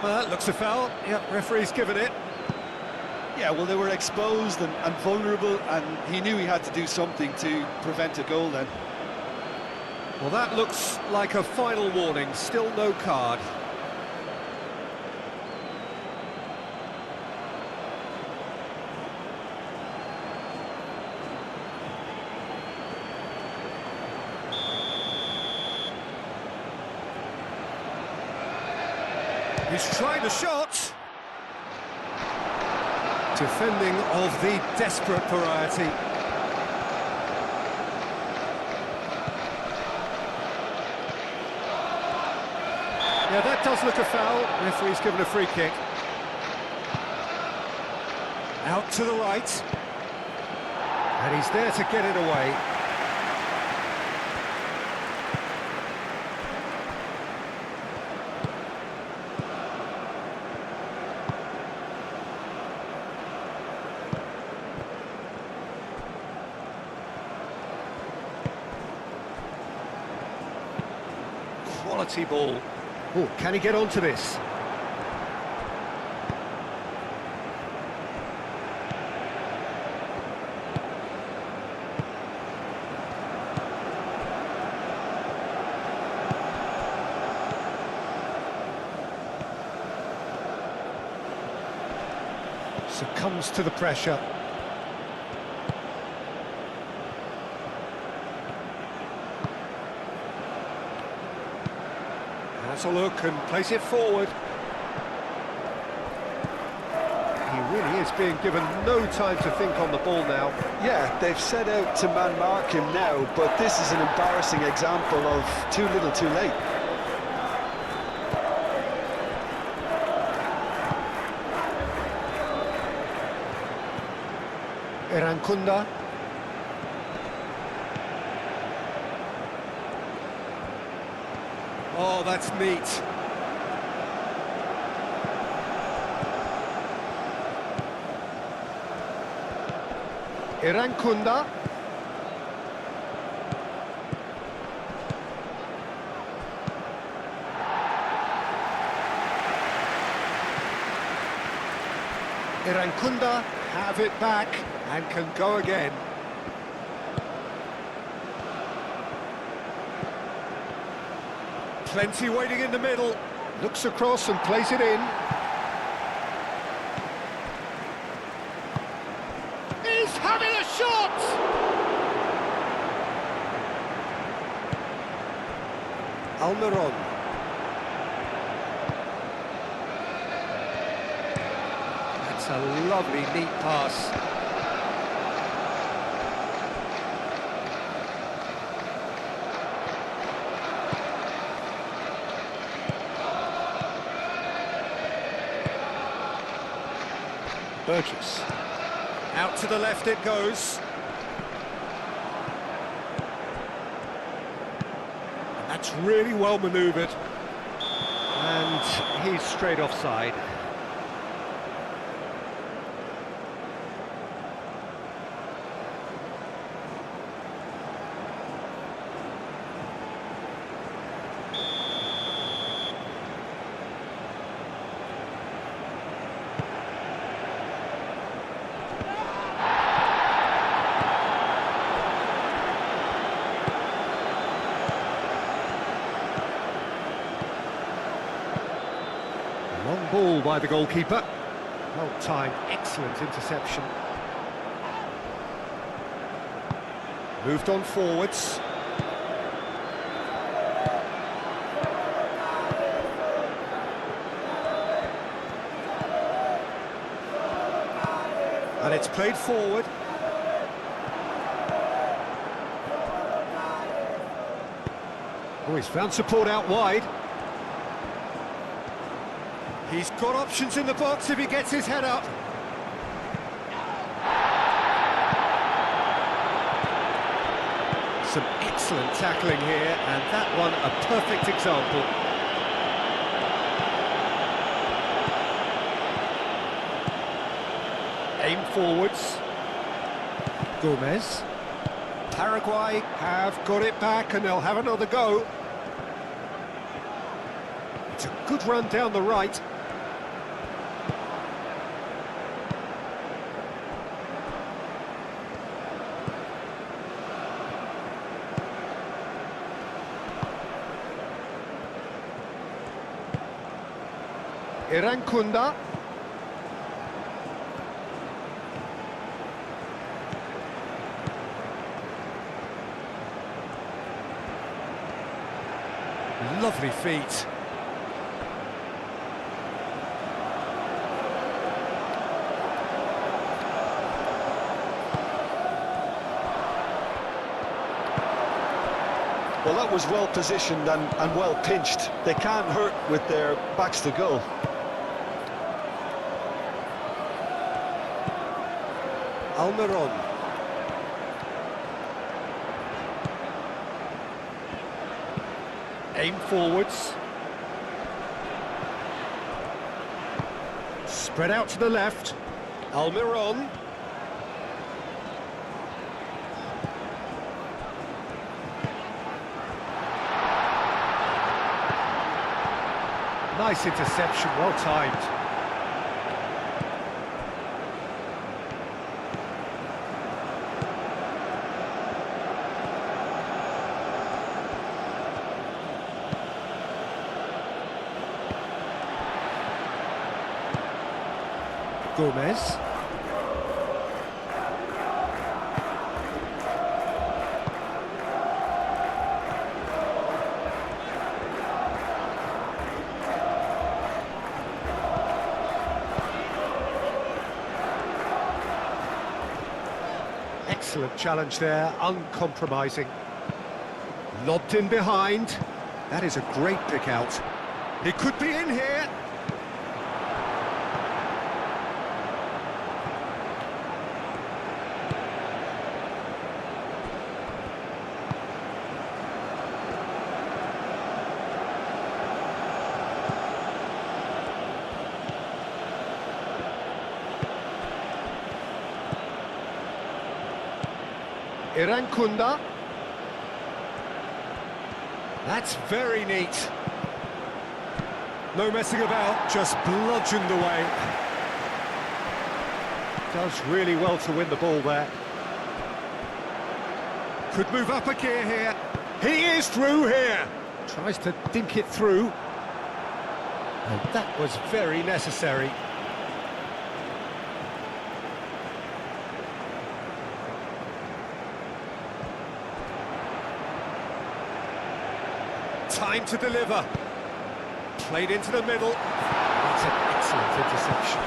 Well, that looks a foul. Yep, referee's given it. Yeah, well, they were exposed and vulnerable, and he knew he had to do something to prevent a goal then. Well, that looks like a final warning. Still no card. He's tried a shot. Defending of the desperate variety. Yeah, that does look a foul. Referee's given a free kick. Out to the right. And he's there to get it away. Quality ball. Oh, can he get onto this? Succumbs to the pressure. Has a look and plays it forward. He really is being given no time to think on the ball now. Yeah, they've set out to man-mark him now, but this is an embarrassing example of too little too late. Erankunda. Oh, that's neat. Erankunda. Erankunda have it back and can go again. Plenty waiting in the middle. Looks across and plays it in. He's having a shot! Almiron. That's a lovely, neat pass. Burgess. Out to the left it goes. And that's really well manoeuvred. And he's straight offside. Long ball by the goalkeeper. Well timed, excellent interception. Moved on forwards. it's played forward. Oh, he's found support out wide. He's got options in the box if he gets his head up. Some excellent tackling here, and that one a perfect example. Aim forwards. Gomez. Paraguay have got it back and they'll have another go. It's a good run down the right. Irankunda. Lovely feet. Well, that was well positioned and well pinched. They can't hurt with their backs to goal. Almiron. Aim forwards. Spread out to the left. Almiron. Nice interception, well timed. Gomez. Excellent challenge there, uncompromising. Lobbed in behind. That is a great pick out. He could be in here. Irankunda. That's very neat. No messing about, just bludgeoned away. Does really well to win the ball there. Could move up a gear here. He is through here. Tries to dink it through. And that was very necessary. Time to deliver. Played into the middle. That's an excellent interception.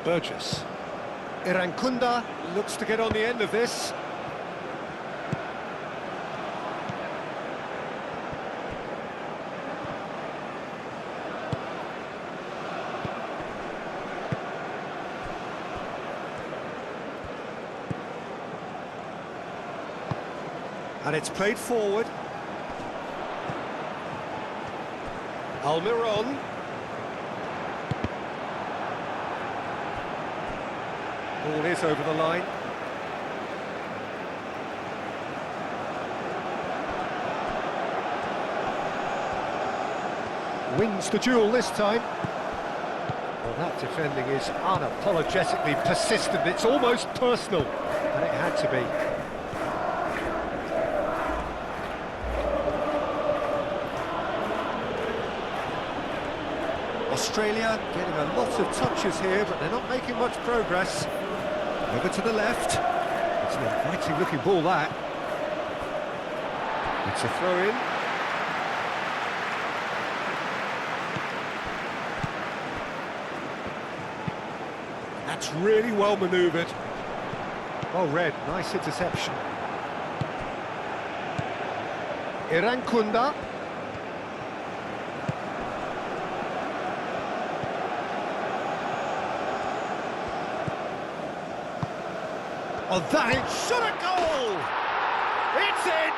Burgess. Irankunda looks to get on the end of this. And it's played forward. Almiron. Ball is over the line. Wins the duel this time. Well, that defending is unapologetically persistent. It's almost personal, and it had to be. Australia getting a lot of touches here, but they're not making much progress. Over to the left. It's an inviting looking ball, that. It's a throw in. That's really well manoeuvred. Well read, nice interception. Irankunda. Oh, that it shot a goal! It's in!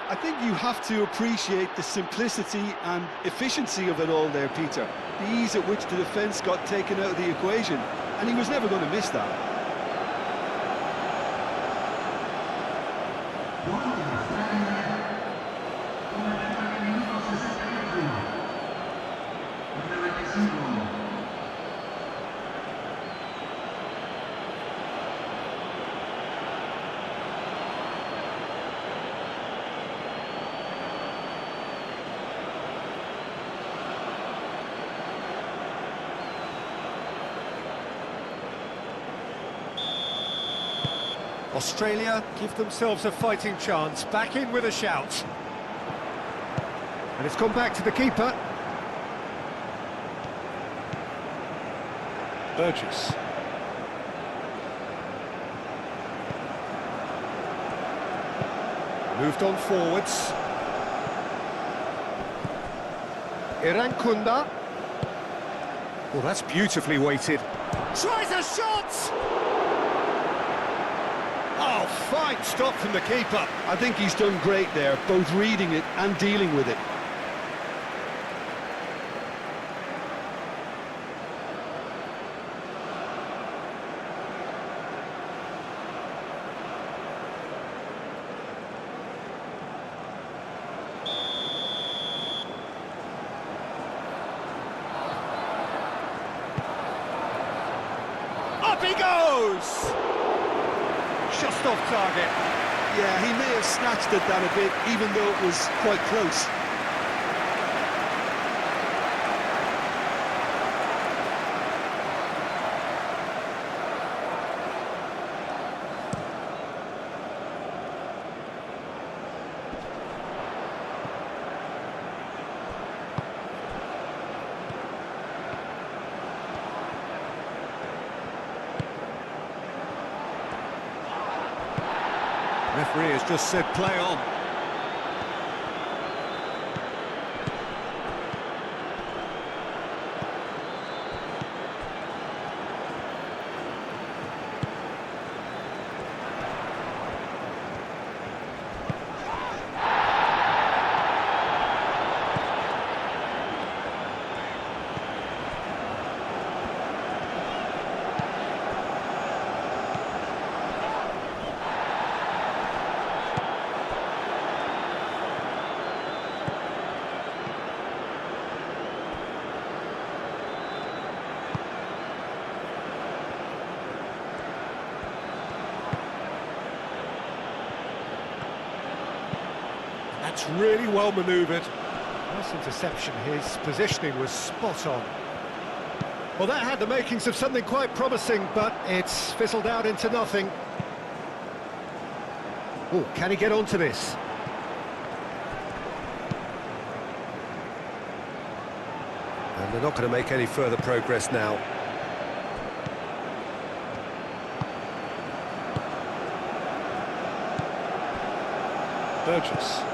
I think you have to appreciate the simplicity and efficiency of it all there, Peter. The ease at which the defence got taken out of the equation, and he was never going to miss that. Australia give themselves a fighting chance, back in with a shout. And it's gone back to the keeper. KYRGYZ. Moved on forwards. Irankunda. Well, that's beautifully weighted. Tries a shot! Oh, fine stop from the keeper. I think he's done great there, both reading it and dealing with it. Up he goes! Just off target. Yeah, he may have snatched at that a bit, even though it was quite close. Referee has just said play on. That's really well manoeuvred. Nice interception. His positioning was spot on. Well, that had the makings of something quite promising, but it's fizzled out into nothing. Oh, can he get onto this? And they're not going to make any further progress now. KYRGYZ.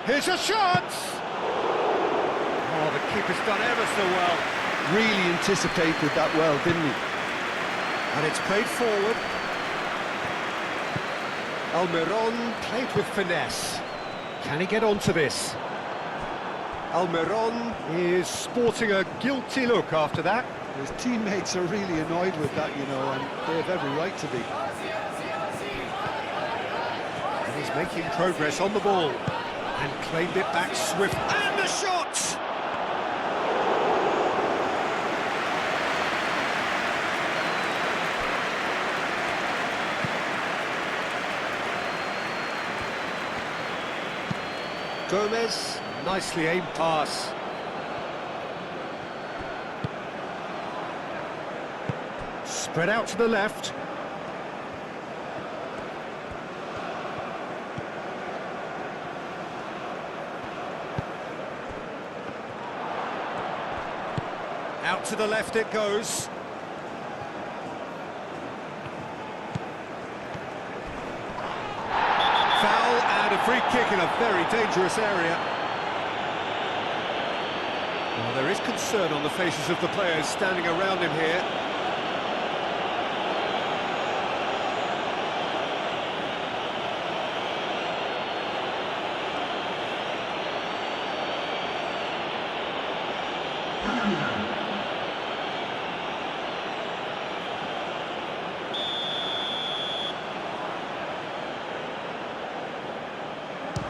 Here's a shot! Oh, the keeper's done ever so well. Really anticipated that well, didn't he? And it's played forward. Almiron played with finesse. Can he get onto this? Almiron is sporting a guilty look after that. His teammates are really annoyed with that, you know, and they have every right to be. And he's making progress on the ball. And claimed it back swift. And the shot! Gomez, nicely aimed pass. Spread out to the left. Out to the left it goes. Foul and a free kick in a very dangerous area. Well, there is concern on the faces of the players standing around him here.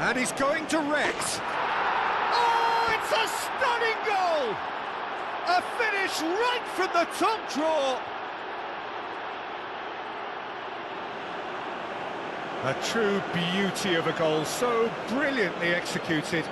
And he's going direct. Oh, it's a stunning goal! A finish right from the top draw. A true beauty of a goal, so brilliantly executed.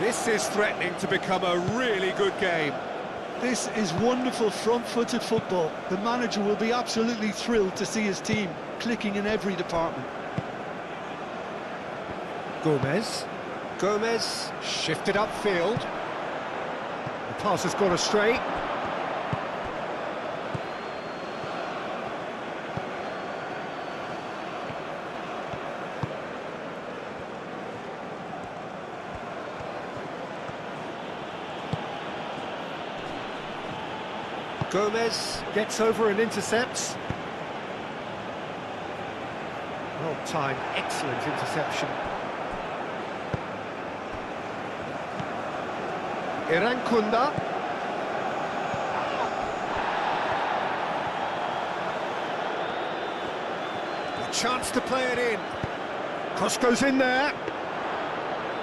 This is threatening to become a really good game. This is wonderful front-footed football. The manager will be absolutely thrilled to see his team clicking in every department. Gomez shifted upfield. The pass has gone astray. Gomez gets over and intercepts. Well timed, excellent interception. Irankunda. A chance to play it in. Cross goes in there.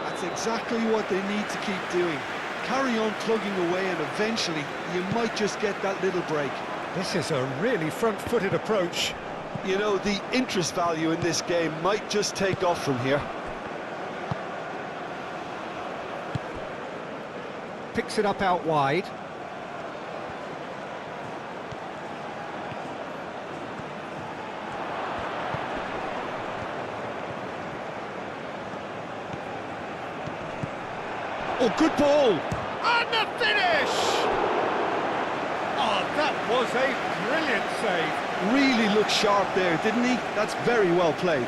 That's exactly what they need to keep doing. Carry on plugging away and eventually you might just get that little break. This is a really front-footed approach. You know, the interest value in this game might just take off from here. Picks it up out wide. Oh, good ball! And the finish! Oh, that was a brilliant save. Really looked sharp there, didn't he? That's very well played.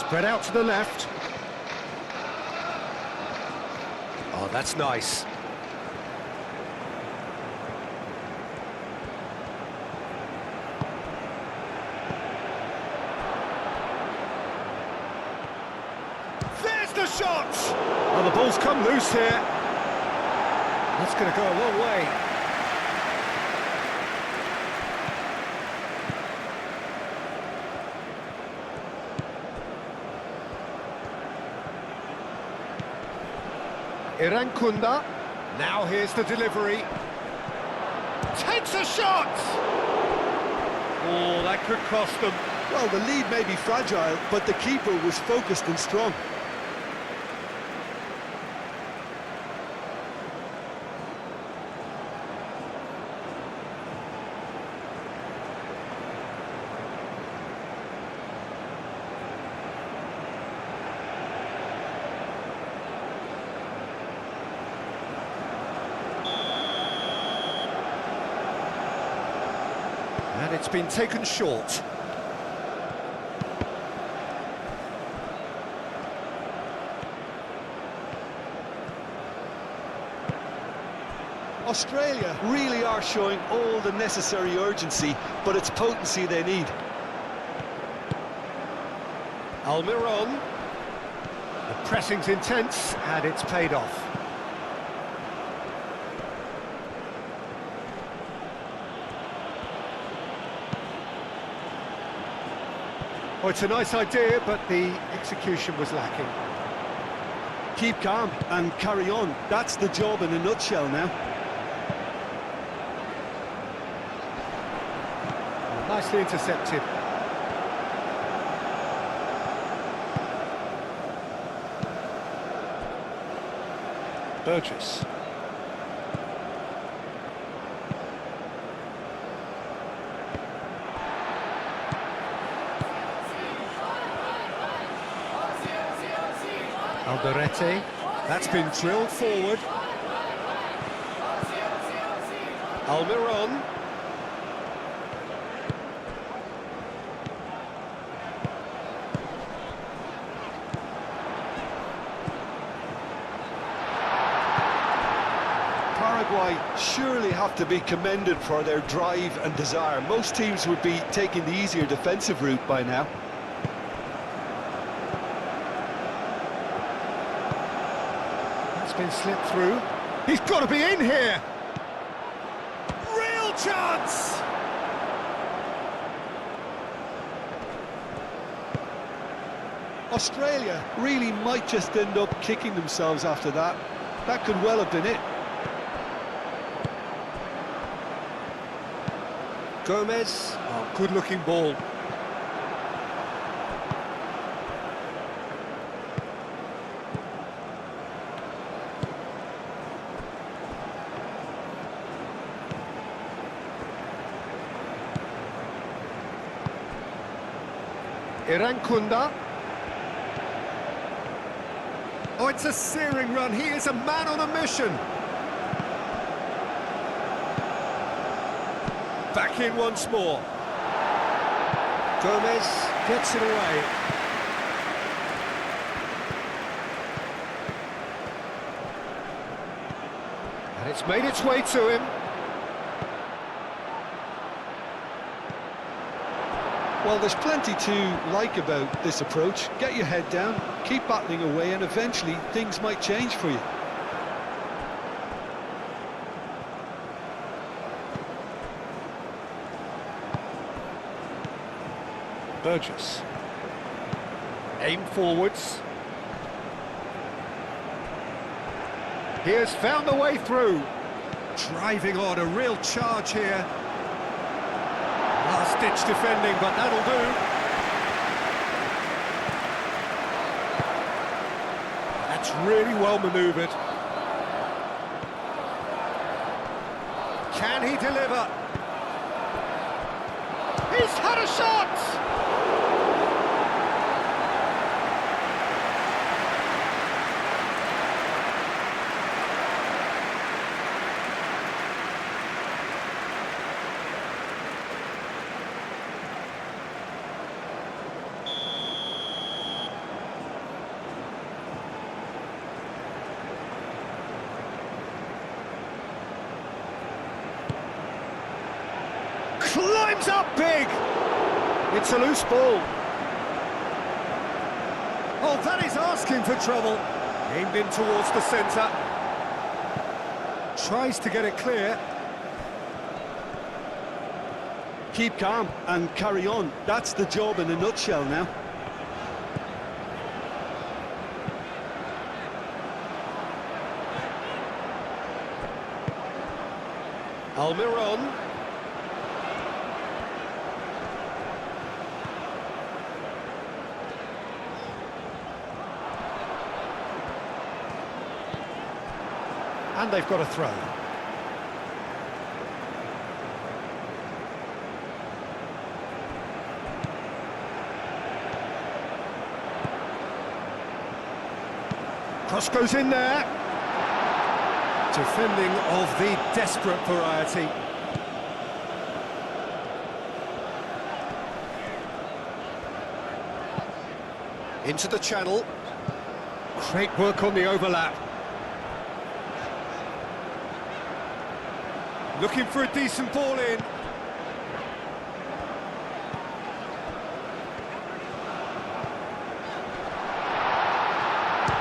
Spread out to the left. Oh, that's nice. There's the shot! Oh, the ball's come loose here. That's going to go a long way. Irankunda. Now here's the delivery. Takes a shot! Oh, that could cost them. Well, the lead may be fragile, but the keeper was focused and strong. And it's been taken short. Australia really are showing all the necessary urgency, but it's potency they need. Almiron. The pressing's intense, and it's paid off. Oh, it's a nice idea, but the execution was lacking. Keep calm and carry on. That's the job in a nutshell now. Nicely intercepted. Burgess. Alderete. That's been drilled forward. Almiron. Paraguay surely have to be commended for their drive and desire. Most teams would be taking the easier defensive route by now. That's been slipped through. He's got to be in here! Real chance! Australia really might just end up kicking themselves after that. That could well have been it. Gomez, oh, good-looking ball. Irankunda. Oh, it's a searing run. He is a man on a mission. Back in once more. Gomez gets it away. And it's made its way to him. Well, there's plenty to like about this approach. Get your head down, keep battling away, and eventually things might change for you. Burgess. Aim forwards. He has found the way through. Driving on, a real charge here. Last-ditch defending, but that'll do. That's really well manoeuvred. Can he deliver? He's had a shot! Climbs up big! It's a loose ball. Oh, that is asking for trouble. Aimed in towards the centre. Tries to get it clear. Keep calm and carry on. That's the job in a nutshell now. Almiron. And they've got a throw. Cross goes in there. Defending of the desperate variety. Into the channel. Great work on the overlap. Looking for a decent ball in.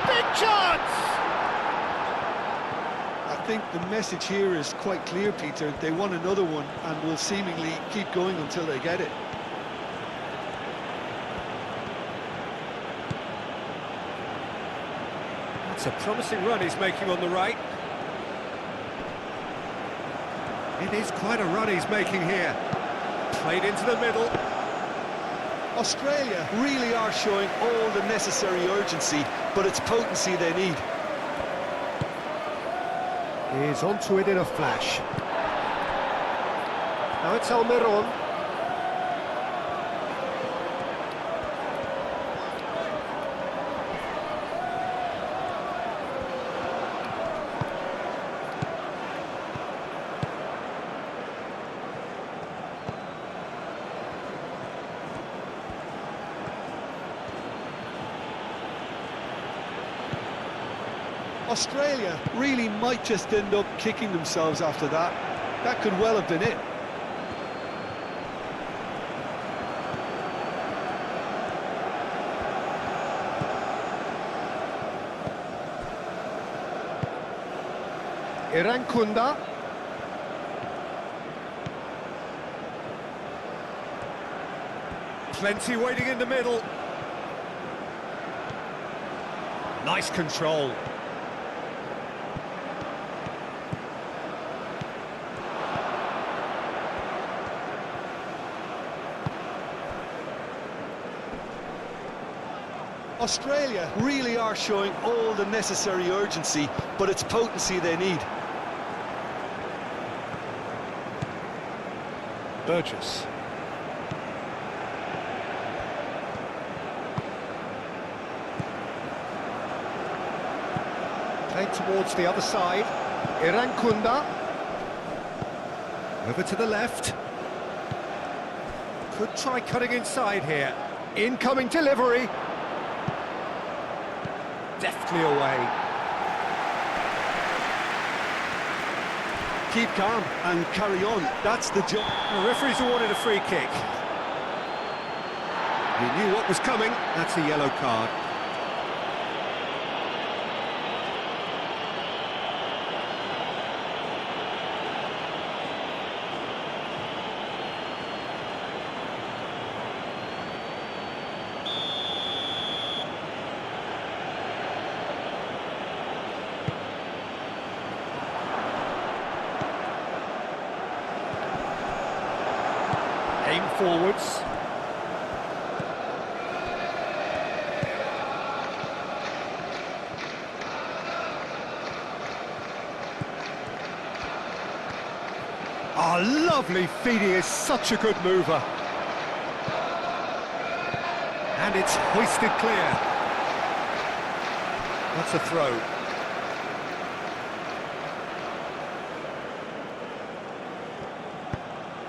Big chance! I think the message here is quite clear, Peter. They want another one and will seemingly keep going until they get it. That's a promising run he's making on the right. It is quite a run he's making here. Played into the middle. Australia really are showing all the necessary urgency, but it's potency they need. He's onto it in a flash. Now it's Almiron. Australia really might just end up kicking themselves after that. That could well have been it. Irankunda. Plenty waiting in the middle. Nice control. Australia really are showing all the necessary urgency, but it's potency they need. Burgess. Played towards the other side. Irankunda. Over to the left. Could try cutting inside here. Incoming delivery. Deftly away. Keep calm and carry on. That's the job. The referee's awarded a free kick. He knew what was coming. That's a yellow card. Aim forwards. Oh, lovely feed. He is such a good mover. And it's hoisted clear. That's a throw.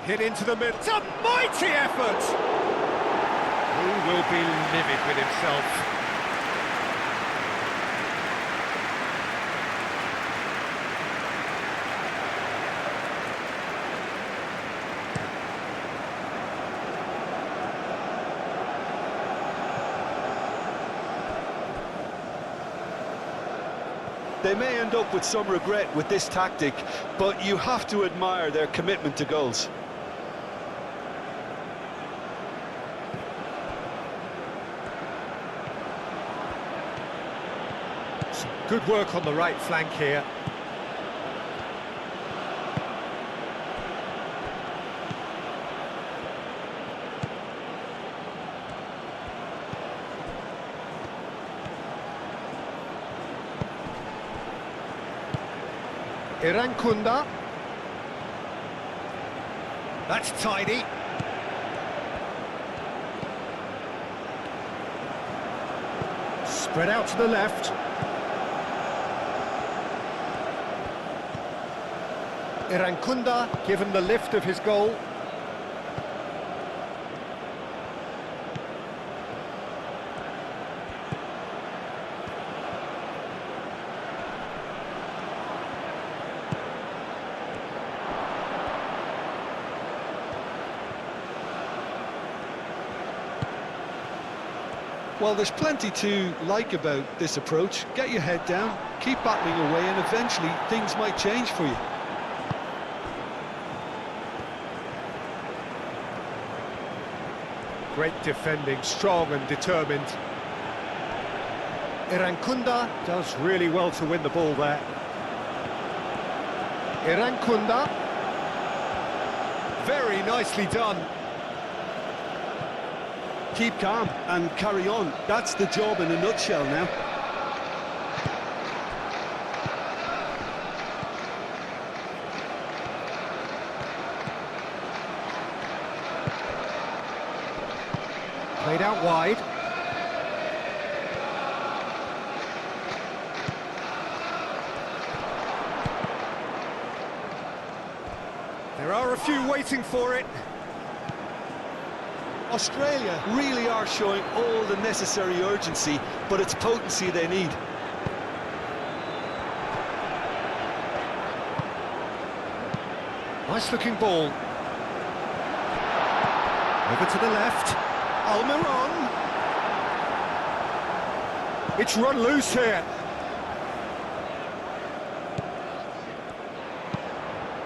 Hit into the middle. It's a mighty effort! He will be livid with himself. They may end up with some regret with this tactic, but you have to admire their commitment to goals. Some good work on the right flank here. Irankunda. That's tidy. Spread out to the left. Irankunda given the lift of his goal. Well, there's plenty to like about this approach. Get your head down, keep battling away, and eventually things might change for you. Great defending, strong and determined. Irankunda does really well to win the ball there. Irankunda. Very nicely done. Keep calm and carry on. That's the job in a nutshell now. Played out wide. There are a few waiting for it. Australia really are showing all the necessary urgency, but it's potency they need. Nice looking ball. Over to the left. Almiron. It's run loose here.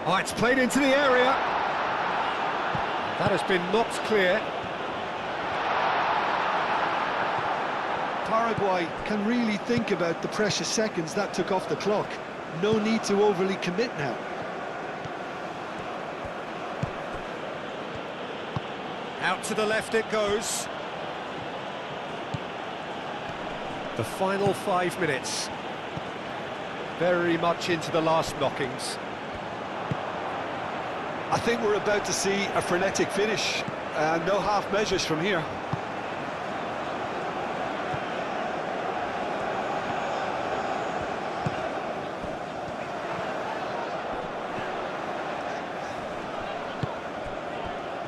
Oh, it's played into the area. That has been knocked clear. Paraguay can really think about the precious seconds that took off the clock. No need to overly commit now. Out to the left it goes. The final 5 minutes. Very much into the last knockings. I think we're about to see a frenetic finish. No half measures from here.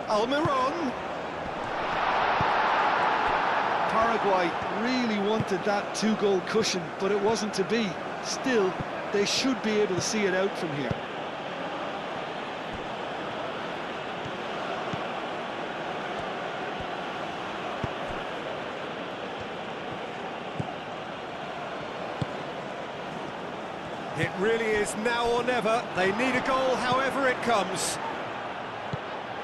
Almiron. Paraguay really wanted that two-goal cushion, but it wasn't to be. Still, they should be able to see it out from here. It really is now or never. They need a goal however it comes.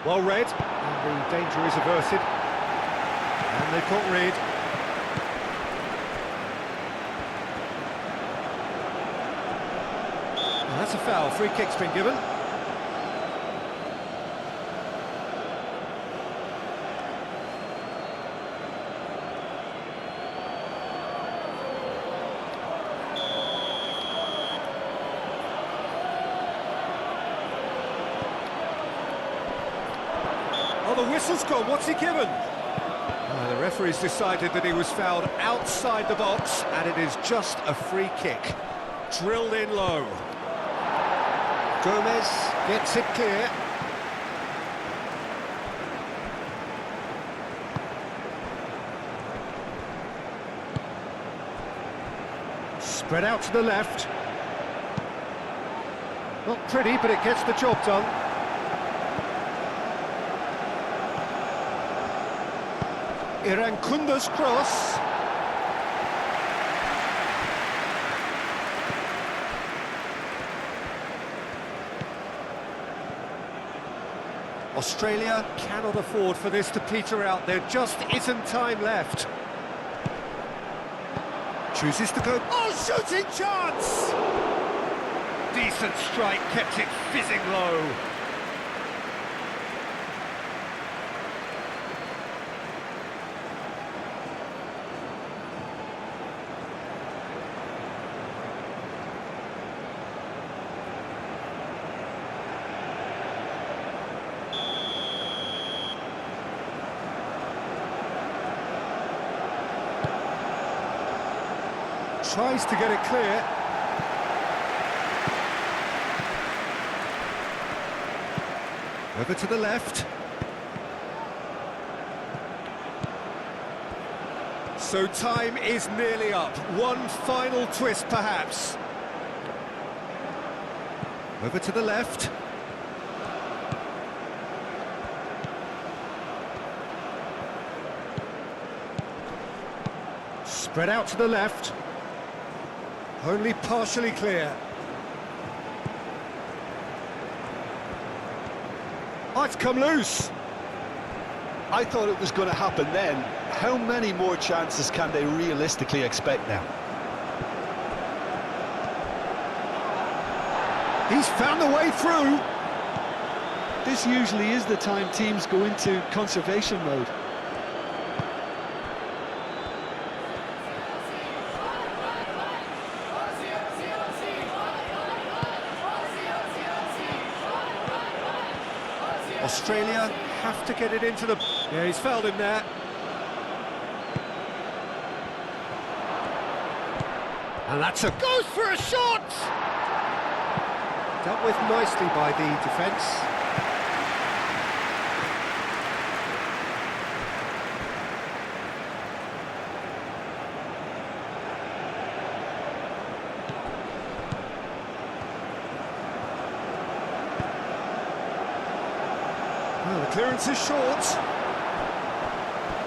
Well read, and the danger is averted. And they've got Reed. And that's a foul. Free kick's been given. Oh, the whistle's gone. What's he given? The referee's decided that he was fouled outside the box, and it is just a free kick. Drilled in low. Gomez gets it clear. Spread out to the left. Not pretty, but it gets the job done. Irankunda's cross. Australia cannot afford for this to peter out. There just isn't time left. Chooses to go. Oh, shooting chance! Decent strike, kept it fizzing low. Tries to get it clear. Over to the left. So time is nearly up. One final twist, perhaps. Over to the left. Spread out to the left. Only partially clear. Oh, it's come loose. I thought it was going to happen then. How many more chances can they realistically expect now? He's found the way through. This usually is the time teams go into conservation mode. Australia have to get it into the... Yeah, he's fouled him there. And that's a... Goes for a shot! Dealt with nicely by the defence. Well, the clearance is short.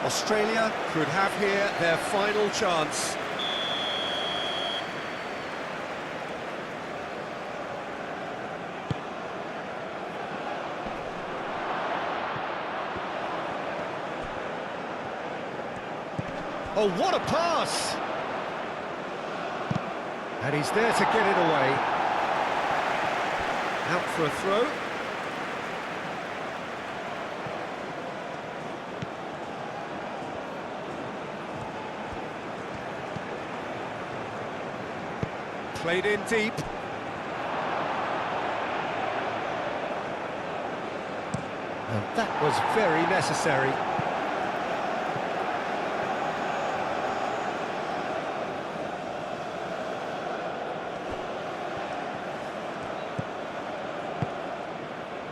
Australia could have here their final chance. Oh, what a pass! And he's there to get it away. Out for a throw. Played in deep. And that was very necessary.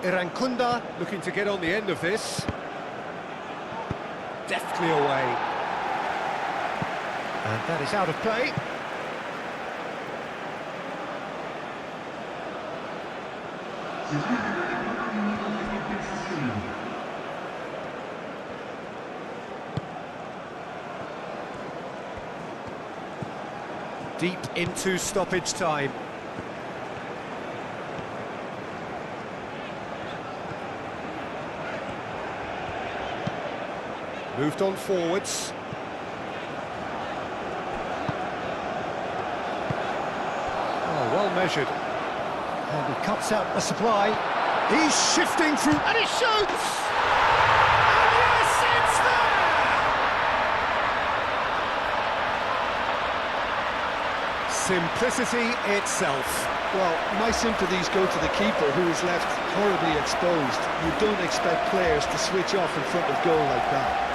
Irankunda looking to get on the end of this. Deftly away. And that is out of play. Deep into stoppage time. Moved on forwards. Oh, well measured. And he cuts out the supply. He's shifting through, and he shoots! And yes, it's there! Simplicity itself. Well, my sympathies go to the keeper, who is left horribly exposed. You don't expect players to switch off in front of goal like that.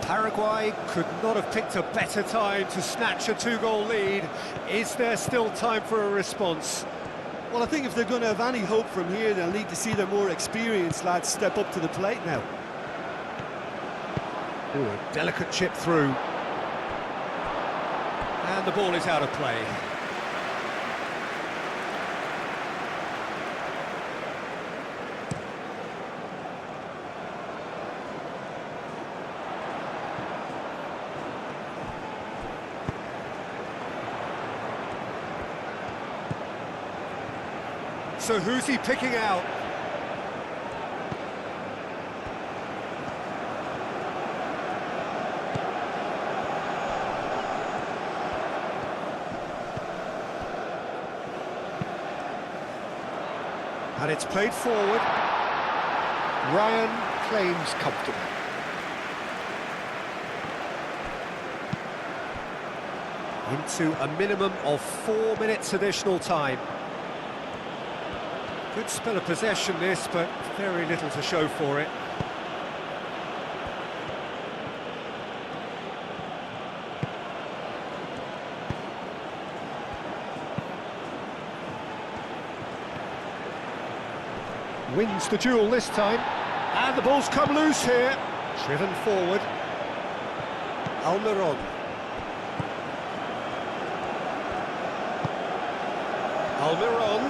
Paraguay could not have picked a better time to snatch a two-goal lead. Is there still time for a response? Well, I think if they're going to have any hope from here, they'll need to see their more experienced lads step up to the plate now. Ooh, a delicate chip through. And the ball is out of play. So who's he picking out? And it's played forward. Ryan claims comfortable. Into a minimum of 4 minutes additional time. Good spell of possession this, but very little to show for it. Wins the duel this time, and the ball's come loose here. Driven forward. Almiron. Almiron.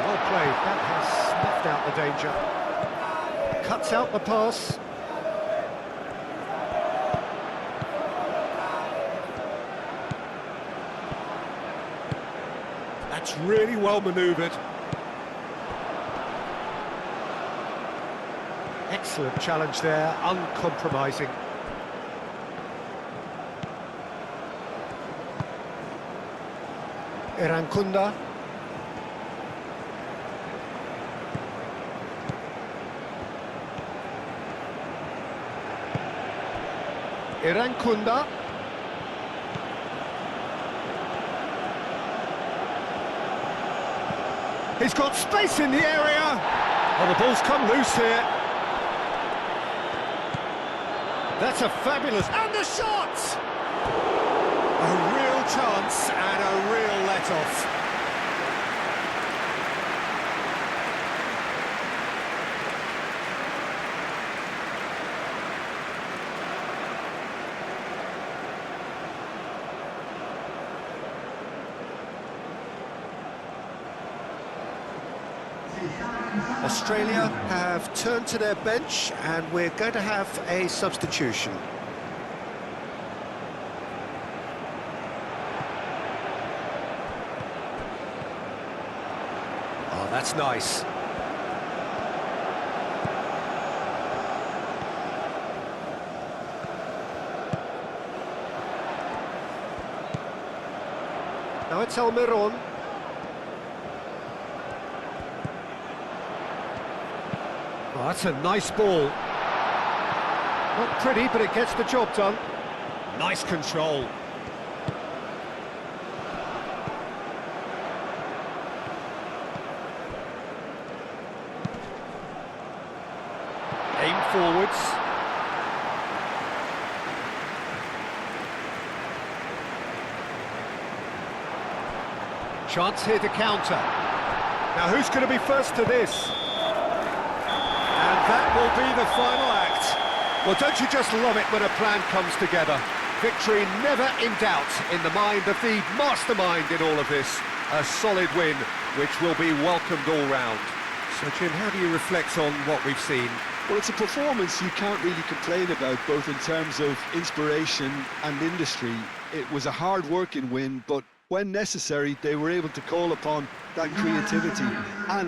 Well played, that has snuffed out the danger. Cuts out the pass. That's really well manoeuvred. Excellent challenge there, uncompromising. Irankunda. Irankunda. He's got space in the area. Oh, the ball's come loose here. That's a fabulous... And the shot! A real chance and a real let-off. Australia have turned to their bench and we're going to have a substitution. Oh, that's nice. Now it's Almiron. Oh, that's a nice ball. Not pretty, but it gets the job done. Nice control. Aim forwards. Chance here to counter. Now who's going to be first to this? And that will be the final act. Well, don't you just love it when a plan comes together? Victory never in doubt in the mind of the mastermind in all of this. A solid win, which will be welcomed all round. So, Jim, how do you reflect on what we've seen? Well, it's a performance you can't really complain about, both in terms of inspiration and industry. It was a hard-working win, but when necessary, they were able to call upon that creativity and